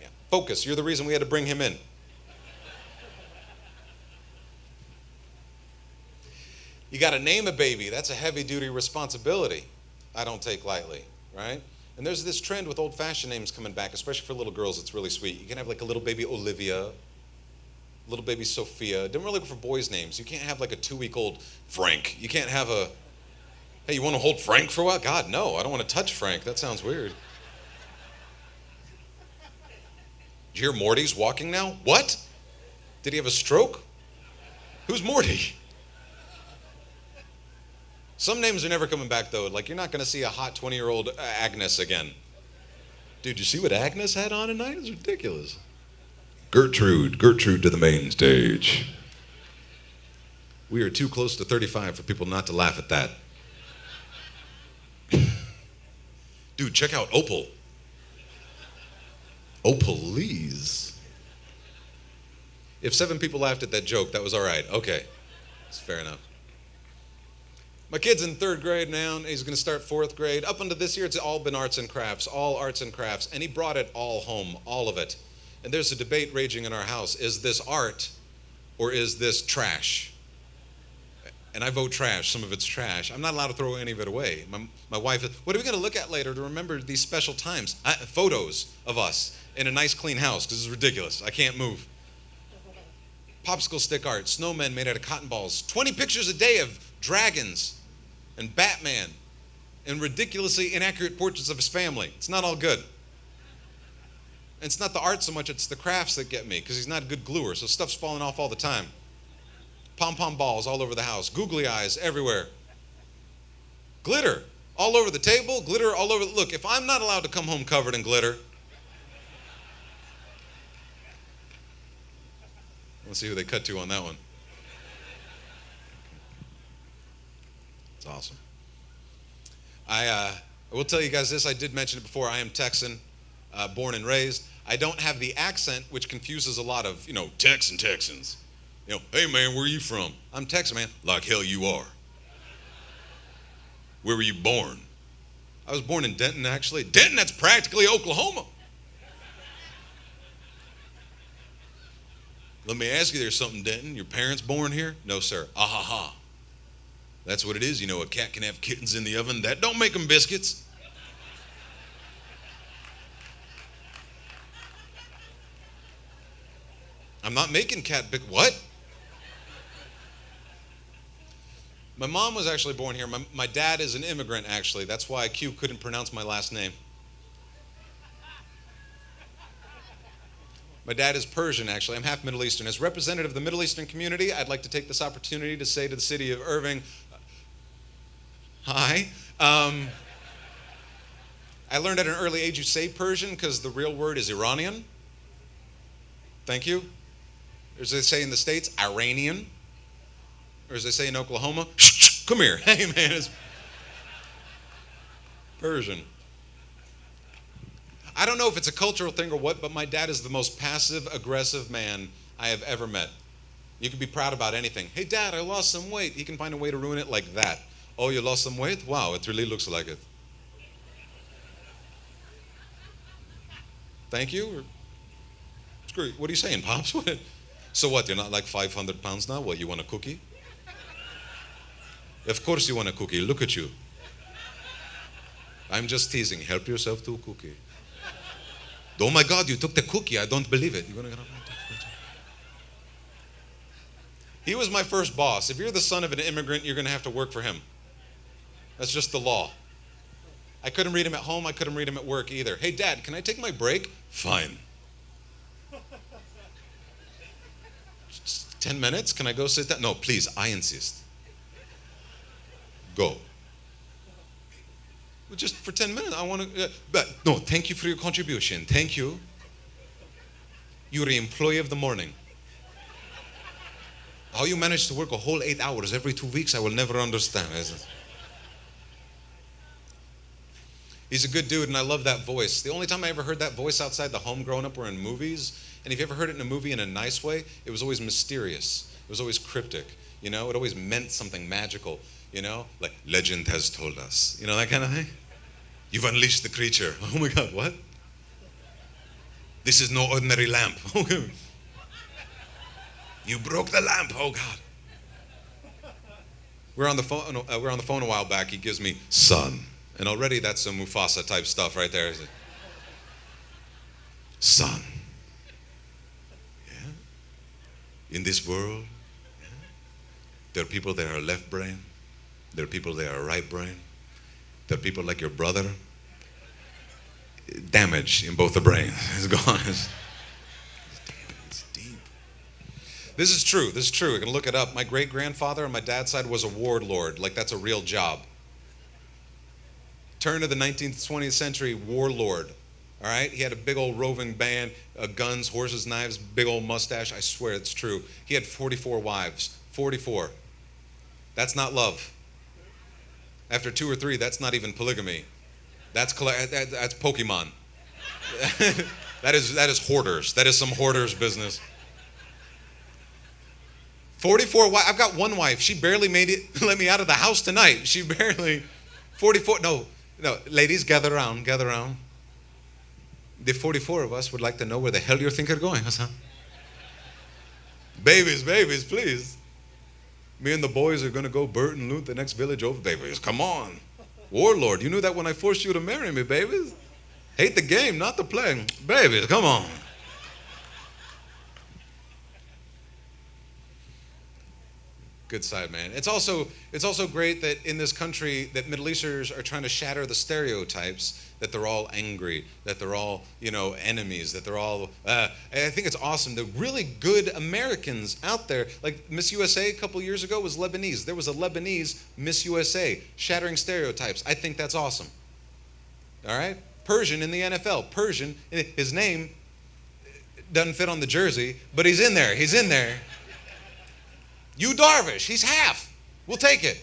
Yeah. Focus. You're the reason we had to bring him in. You got to name a baby. That's a heavy-duty responsibility I don't take lightly, right? And there's this trend with old-fashioned names coming back, especially for little girls. It's really sweet. You can have like a little baby Olivia, little baby Sophia. Don't really go for boys' names. You can't have like a 2-week-old Frank. You can't have a, hey, you want to hold Frank for a while? God, no. I don't want to touch Frank. That sounds weird. Did you hear Morty's walking now? What? Did he have a stroke? Who's Morty? Some names are never coming back, though. Like, you're not going to see a hot 20-year-old Agnes again. Dude, you see what Agnes had on tonight? It's ridiculous. Gertrude to the main stage. We are too close to 35 for people not to laugh at that. Dude, check out Opal. Opalese. If 7 people laughed at that joke, that was all right. Okay, it's fair enough. My kid's in 3rd grade now, and he's going to start 4th grade. Up until this year, it's all been arts and crafts, all arts and crafts, and he brought it all home, all of it. And there's a debate raging in our house. Is this art or is this trash? And I vote trash. Some of it's trash. I'm not allowed to throw any of it away. My wife is, what are we going to look at later to remember these special times? Photos of us in a nice, clean house, because it's ridiculous. I can't move. Popsicle stick art, snowmen made out of cotton balls, 20 pictures a day of dragons and Batman and ridiculously inaccurate portraits of his family. It's not all good. And it's not the art so much, it's the crafts that get me, because he's not a good gluer, so stuff's falling off all the time. Pom-pom balls all over the house, googly eyes everywhere. Glitter all over the table, glitter all over. Look, if I'm not allowed to come home covered in glitter, let's see who they cut to on that one. It's awesome. I will tell you guys this. I did mention it before. I am Texan, born and raised. I don't have the accent, which confuses a lot of, Texans. Hey man, where are you from? I'm Texan, man. Like hell you are. Where were you born? I was born in Denton, actually. Denton, that's practically Oklahoma. Let me ask you, there's something, Denton. Your parents born here? No, sir. Ah ha ha. That's what it is. A cat can have kittens in the oven. That don't make them biscuits. I'm not making what? My mom was actually born here. My dad is an immigrant, actually. That's why Q couldn't pronounce my last name. My dad is Persian, actually. I'm half Middle Eastern. As representative of the Middle Eastern community, I'd like to take this opportunity to say to the city of Irving, hi. I learned at an early age you say Persian because the real word is Iranian. Thank you. Or as they say in the States, Iranian. Or as they say in Oklahoma, come here. Hey, man, it's Persian. I don't know if it's a cultural thing or what, but my dad is the most passive-aggressive man I have ever met. You can be proud about anything. Hey, Dad, I lost some weight. He can find a way to ruin it like that. Oh, you lost some weight? Wow, it really looks like it. Thank you? It's great. What are you saying, Pops? So what, you're not like 500 pounds now? What, you want a cookie? Of course you want a cookie. Look at you. I'm just teasing. Help yourself to a cookie. Oh my God, you took the cookie. I don't believe it. You're gonna get up. He was my first boss. If you're the son of an immigrant, you're going to have to work for him. That's just the law. I couldn't read him at home. I couldn't read him at work either. Hey, Dad, can I take my break? Fine. 10 minutes? Can I go sit down? No, please, I insist. Go. Well, just for 10 minutes, I want to, but no, thank you for your contribution. Thank you. You're the employee of the morning. How you manage to work a whole 8 hours every 2 weeks, I will never understand. He's a good dude, and I love that voice. The only time I ever heard that voice outside the home growing up were in movies. And if you ever heard it in a movie in a nice way, it was always mysterious. It was always cryptic. You know, it always meant something magical. You know, like legend has told us. You know, that kind of thing. You've unleashed the creature. Oh my God, what? This is no ordinary lamp. You broke the lamp. Oh God. We're on the phone a while back. He gives me son, and already that's some Mufasa type stuff right there. Son. Yeah. In this world, yeah, there are people that are left brain. There are people that are right brain. There are people like your brother. Damage in both the brains. It's gone. It's deep. This is true. This is true. You can look it up. My great-grandfather on my dad's side was a warlord. Like, that's a real job. Turn of the 19th, 20th century warlord. All right? He had a big old roving band, guns, horses, knives, big old mustache. I swear it's true. He had 44 wives. 44. That's not love. After 2 or 3, that's not even polygamy. That's Pokemon. that is hoarders. That is some hoarders business. 44 wives. I've got one wife. She barely made it. Let me out of the house tonight. She barely. 44. No. Ladies, gather around. Gather around. The 44 of us would like to know where the hell you think you're going, huh? Babies, please. Me and the boys are going to go Bert and loot the next village over. Babies, come on. Warlord, you knew that when I forced you to marry me, babies. Hate the game, not the play. Babies, come on. Good side, man. It's also great that in this country that Middle Easterners are trying to shatter the stereotypes that they're all angry, that they're all, enemies, that they're all, I think it's awesome. The really good Americans out there, like Miss USA a couple years ago was Lebanese. There was a Lebanese Miss USA, shattering stereotypes. I think that's awesome. All right? Persian in the NFL. Persian, his name doesn't fit on the jersey, but he's in there. He's in there. You Darvish, he's half. We'll take it.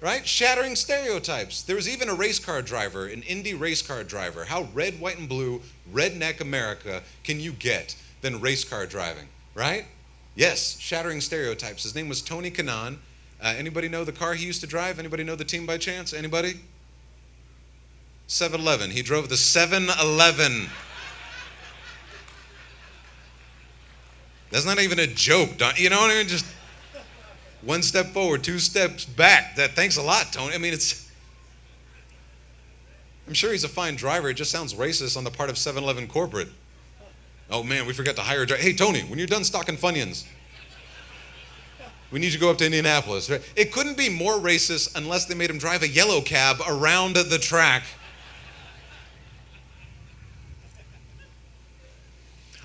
Right? Shattering stereotypes. There was even a race car driver, an Indy race car driver. How red, white, and blue, redneck America can you get than race car driving? Right? Yes, shattering stereotypes. His name was Tony Kanaan. Anybody know the car he used to drive? Anybody know the team by chance? Anybody? 7-Eleven. He drove the 7-Eleven. That's not even a joke. You know what I mean? Just one step forward, 2 steps back. Thanks a lot, Tony. I mean, I'm sure he's a fine driver. It just sounds racist on the part of 7-Eleven corporate. Oh, man, we forgot to hire a driver. Hey, Tony, when you're done stocking Funyuns, we need you to go up to Indianapolis. Right? It couldn't be more racist unless they made him drive a yellow cab around the track.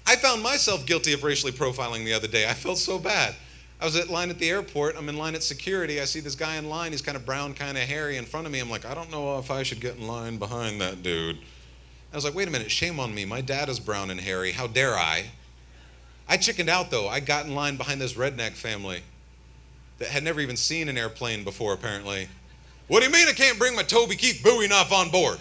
I found myself guilty of racially profiling the other day. I felt so bad. I was in line at the airport. I'm in line at security. I see this guy in line. He's kind of brown, kind of hairy in front of me. I'm like, I don't know if I should get in line behind that dude. I was like, wait a minute, shame on me. My dad is brown and hairy. How dare I? I chickened out, though. I got in line behind this redneck family that had never even seen an airplane before, apparently. What do you mean I can't bring my Toby Keith Bowie knife on board?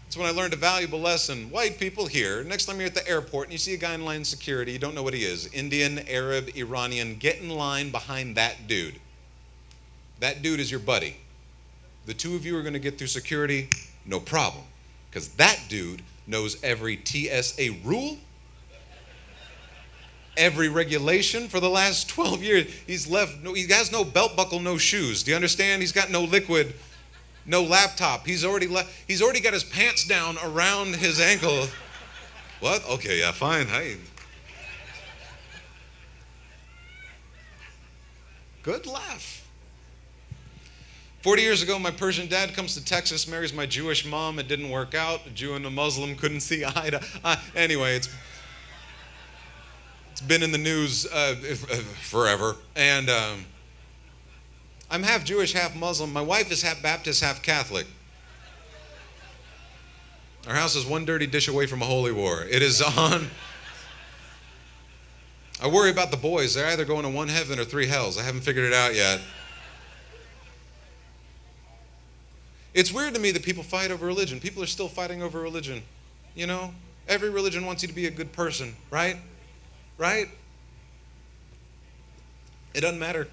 That's when I learned a valuable lesson. White people here, next time you're at the airport and you see a guy in line security, you don't know what he is. Indian, Arab, Iranian, get in line behind that dude. That dude is your buddy. The two of you are going to get through security, no problem. Because that dude knows every TSA rule, every regulation for the last 12 years. He has no belt buckle, no shoes. Do you understand? He's got no liquid. No laptop. He's already got his pants down around his ankle. What? Okay, yeah, fine. Hey. Good laugh. 40 years ago, my Persian dad comes to Texas, marries my Jewish mom. It didn't work out. A Jew and a Muslim couldn't see eye to eye. Anyway, it's been in the news forever. And I'm half Jewish, half Muslim. My wife is half Baptist, half Catholic. Our house is one dirty dish away from a holy war. It is on. I worry about the boys. They're either going to one heaven or 3 hells. I haven't figured it out yet. It's weird to me that people fight over religion. People are still fighting over religion. You know? Every religion wants you to be a good person, right? Right? It doesn't matter.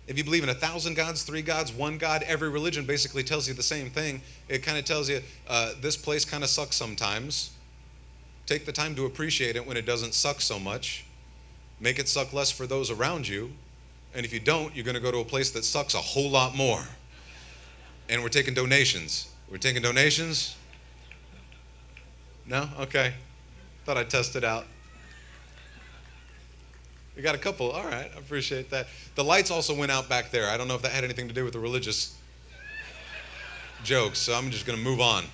If you believe in 1,000 gods, 3 gods, 1 God, every religion basically tells you the same thing. It kind of tells you, this place kind of sucks sometimes. Take the time to appreciate it when it doesn't suck so much. Make it suck less for those around you. And if you don't, you're going to go to a place that sucks a whole lot more. And we're taking donations. We're taking donations? No? Okay. Thought I'd test it out. We got a couple. All right. I appreciate that. The lights also went out back there. I don't know if that had anything to do with the religious jokes, so I'm just going to move on.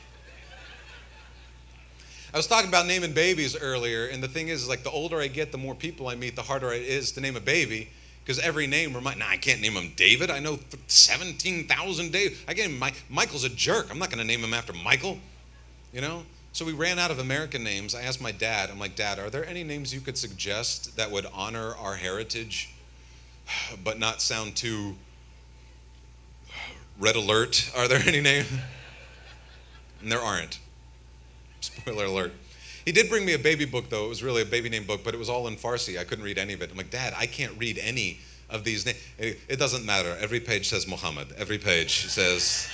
I was talking about naming babies earlier, and the thing is like the older I get, the more people I meet, the harder it is to name a baby, because every name reminds, I can't name him David. I know 17,000 David. I can't name Michael's a jerk. I'm not going to name him after Michael, you know? So we ran out of American names. I asked my dad, I'm like, Dad, are there any names you could suggest that would honor our heritage, but not sound too red alert? Are there any names? And there aren't. Spoiler alert. He did bring me a baby book, though. It was really a baby name book, but it was all in Farsi. I couldn't read any of it. I'm like, Dad, I can't read any of these names. It doesn't matter. Every page says Muhammad. Every page says...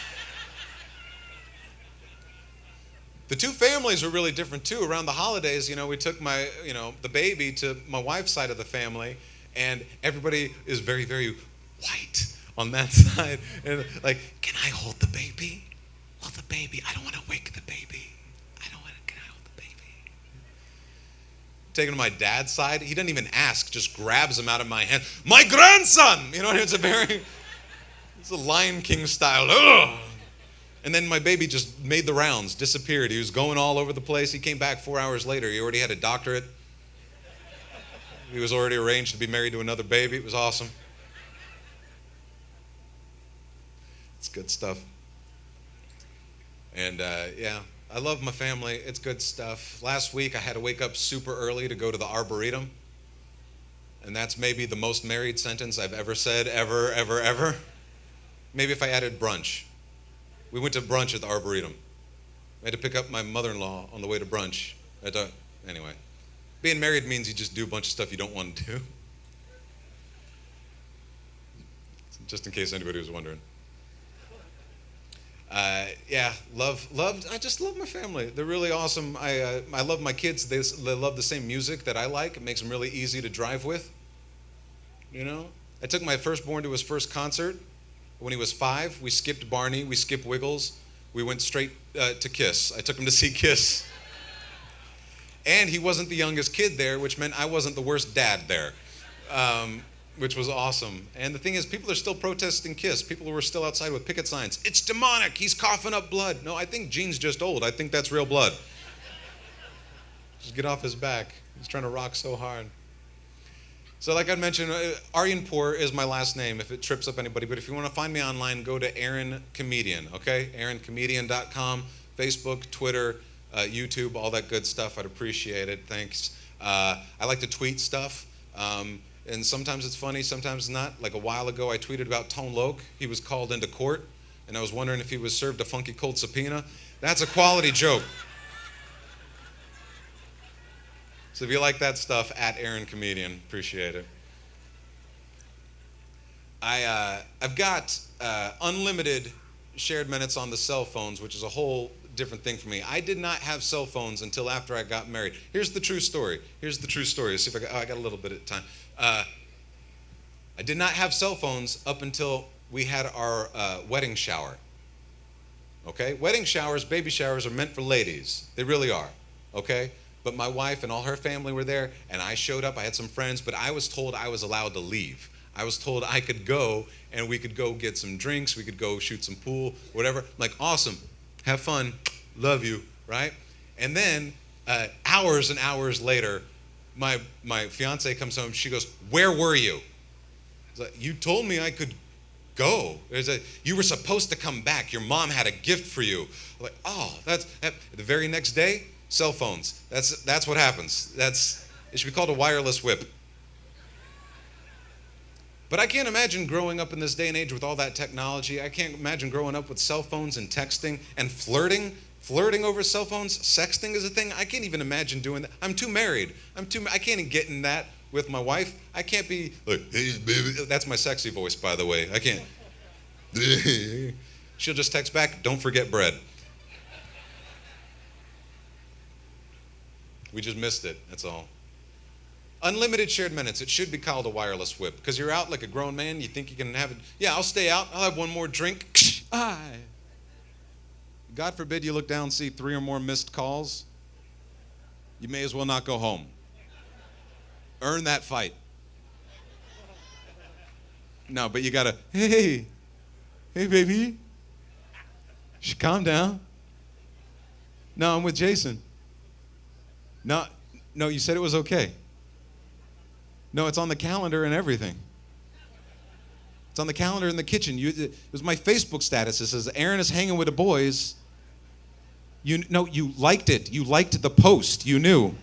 The two families were really different, too. Around the holidays, we took the baby to my wife's side of the family, and everybody is very, very white on that side. And like, can I hold the baby? Hold the baby. I don't want to wake the baby. Can I hold the baby? Taking to my dad's side, he doesn't even ask, just grabs him out of my hand. My grandson! It's a Lion King style. Ugh. And then my baby just made the rounds, disappeared. He was going all over the place. He came back 4 hours later. He already had a doctorate. He was already arranged to be married to another baby. It was awesome. It's good stuff. And I love my family. It's good stuff. Last week I had to wake up super early to go to the Arboretum. And that's maybe the most married sentence I've ever said, ever. Maybe if I added brunch. We went to brunch at the Arboretum. I had to pick up my mother-in-law on the way to brunch. Anyway, being married means you just do a bunch of stuff you don't want to do. Just in case anybody was wondering. I just love my family. They're really awesome. I love my kids. They love the same music that I like. It makes them really easy to drive with. I took my firstborn to his first concert. When he was 5, we skipped Barney, we skipped Wiggles, we went straight to Kiss. I took him to see Kiss. And he wasn't the youngest kid there, which meant I wasn't the worst dad there, which was awesome. And the thing is, people are still protesting Kiss. People were still outside with picket signs. It's demonic, he's coughing up blood. No, I think Gene's just old. I think that's real blood. Just get off his back. He's trying to rock so hard. So like I mentioned, Aryanpur is my last name if it trips up anybody. But if you want to find me online, go to Aaron Comedian, okay? AaronComedian.com, Facebook, Twitter, YouTube, all that good stuff. I'd appreciate it. Thanks. I like to tweet stuff. And sometimes it's funny, sometimes not. Like a while ago, I tweeted about Tone Loc. He was called into court, and I was wondering if he was served a funky cold subpoena. That's a quality joke. So if you like that stuff, at Aaron Comedian, appreciate it. I've got unlimited shared minutes on the cell phones, which is a whole different thing for me. I did not have cell phones until after I got married. Here's the true story. Let's see if I got a little bit of time. I did not have cell phones up until we had our wedding shower. Okay? Wedding showers, baby showers are meant for ladies. They really are. Okay? But my wife and all her family were there, and I showed up. I had some friends, but I was told I was allowed to leave. I was told I could go, and we could go get some drinks. We could go shoot some pool, whatever. I'm like, awesome. Have fun. Love you, right? And then hours and hours later, my fiance comes home. She goes, where were you? It's like, you told me I could go. You were supposed to come back. Your mom had a gift for you. I'm like, oh, the very next day, cell phones. That's what happens. It should be called a wireless whip. But I can't imagine growing up in this day and age with all that technology. I can't imagine growing up with cell phones and texting and flirting. Flirting over cell phones, sexting is a thing. I can't even imagine doing that. I'm too married. I can't even get in that with my wife. I can't be like, hey, baby. That's my sexy voice, by the way. I can't. She'll just text back, don't forget bread. We just missed it, that's all. Unlimited shared minutes. It should be called a wireless whip because you're out like a grown man. You think you can have it. Yeah, I'll stay out. I'll have one more drink. Aye. God forbid you look down and see 3 or more missed calls. You may as well not go home. Earn that fight. No, but you gotta, hey baby. Calm down. No, I'm with Jason. No, you said it was okay. No, it's on the calendar and everything. It's on the calendar in the kitchen. It was my Facebook status. It says, Aaron is hanging with the boys. You liked it. You liked the post. You knew.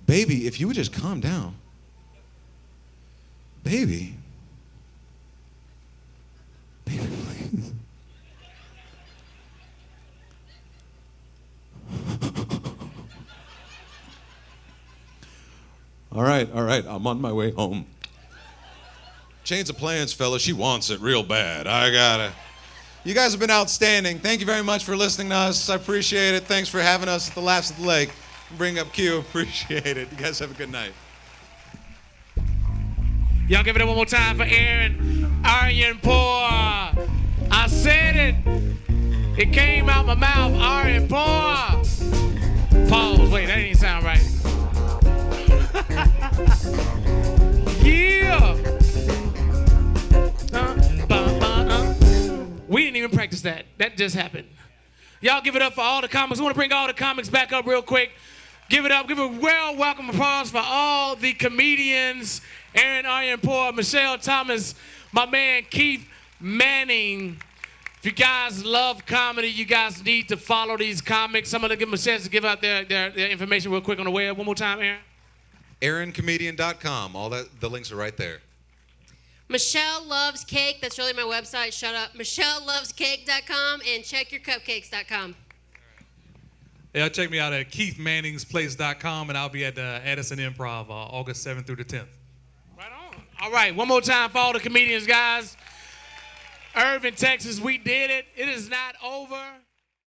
Baby, if you would just calm down. Baby, please. All right, I'm on my way home. Change of plans, fella. She wants it real bad. You guys have been outstanding. Thank you very much for listening to us. I appreciate it. Thanks for having us at the Laughs at the Lake. Bring up Q. Appreciate it. You guys have a good night. Y'all give it up one more time for Aaron Poor. I said it. It came out my mouth. Aaron Poor. Pause. Wait, that didn't sound right. Yeah. We didn't even practice that. That just happened. Y'all give it up for all the comics. We want to bring all the comics back up real quick. Give it up. Give a welcome applause for all the comedians. Aaron Poor, Michelle Thomas, my man Keith Manning. If you guys love comedy, you guys need to follow these comics. I'm going to give them a chance to give out their information real quick on the web. One more time, Aaron. AaronComedian.com. The links are right there. Michelle Loves Cake. That's really my website. Shut up. MichelleLovesCake.com and CheckYourCupcakes.com. Yeah, check me out at KeithManningsPlace.com, and I'll be at the Addison Improv August 7th through the 10th. Right on. All right, one more time for all the comedians, guys. Irving, Texas, we did it. It is not over.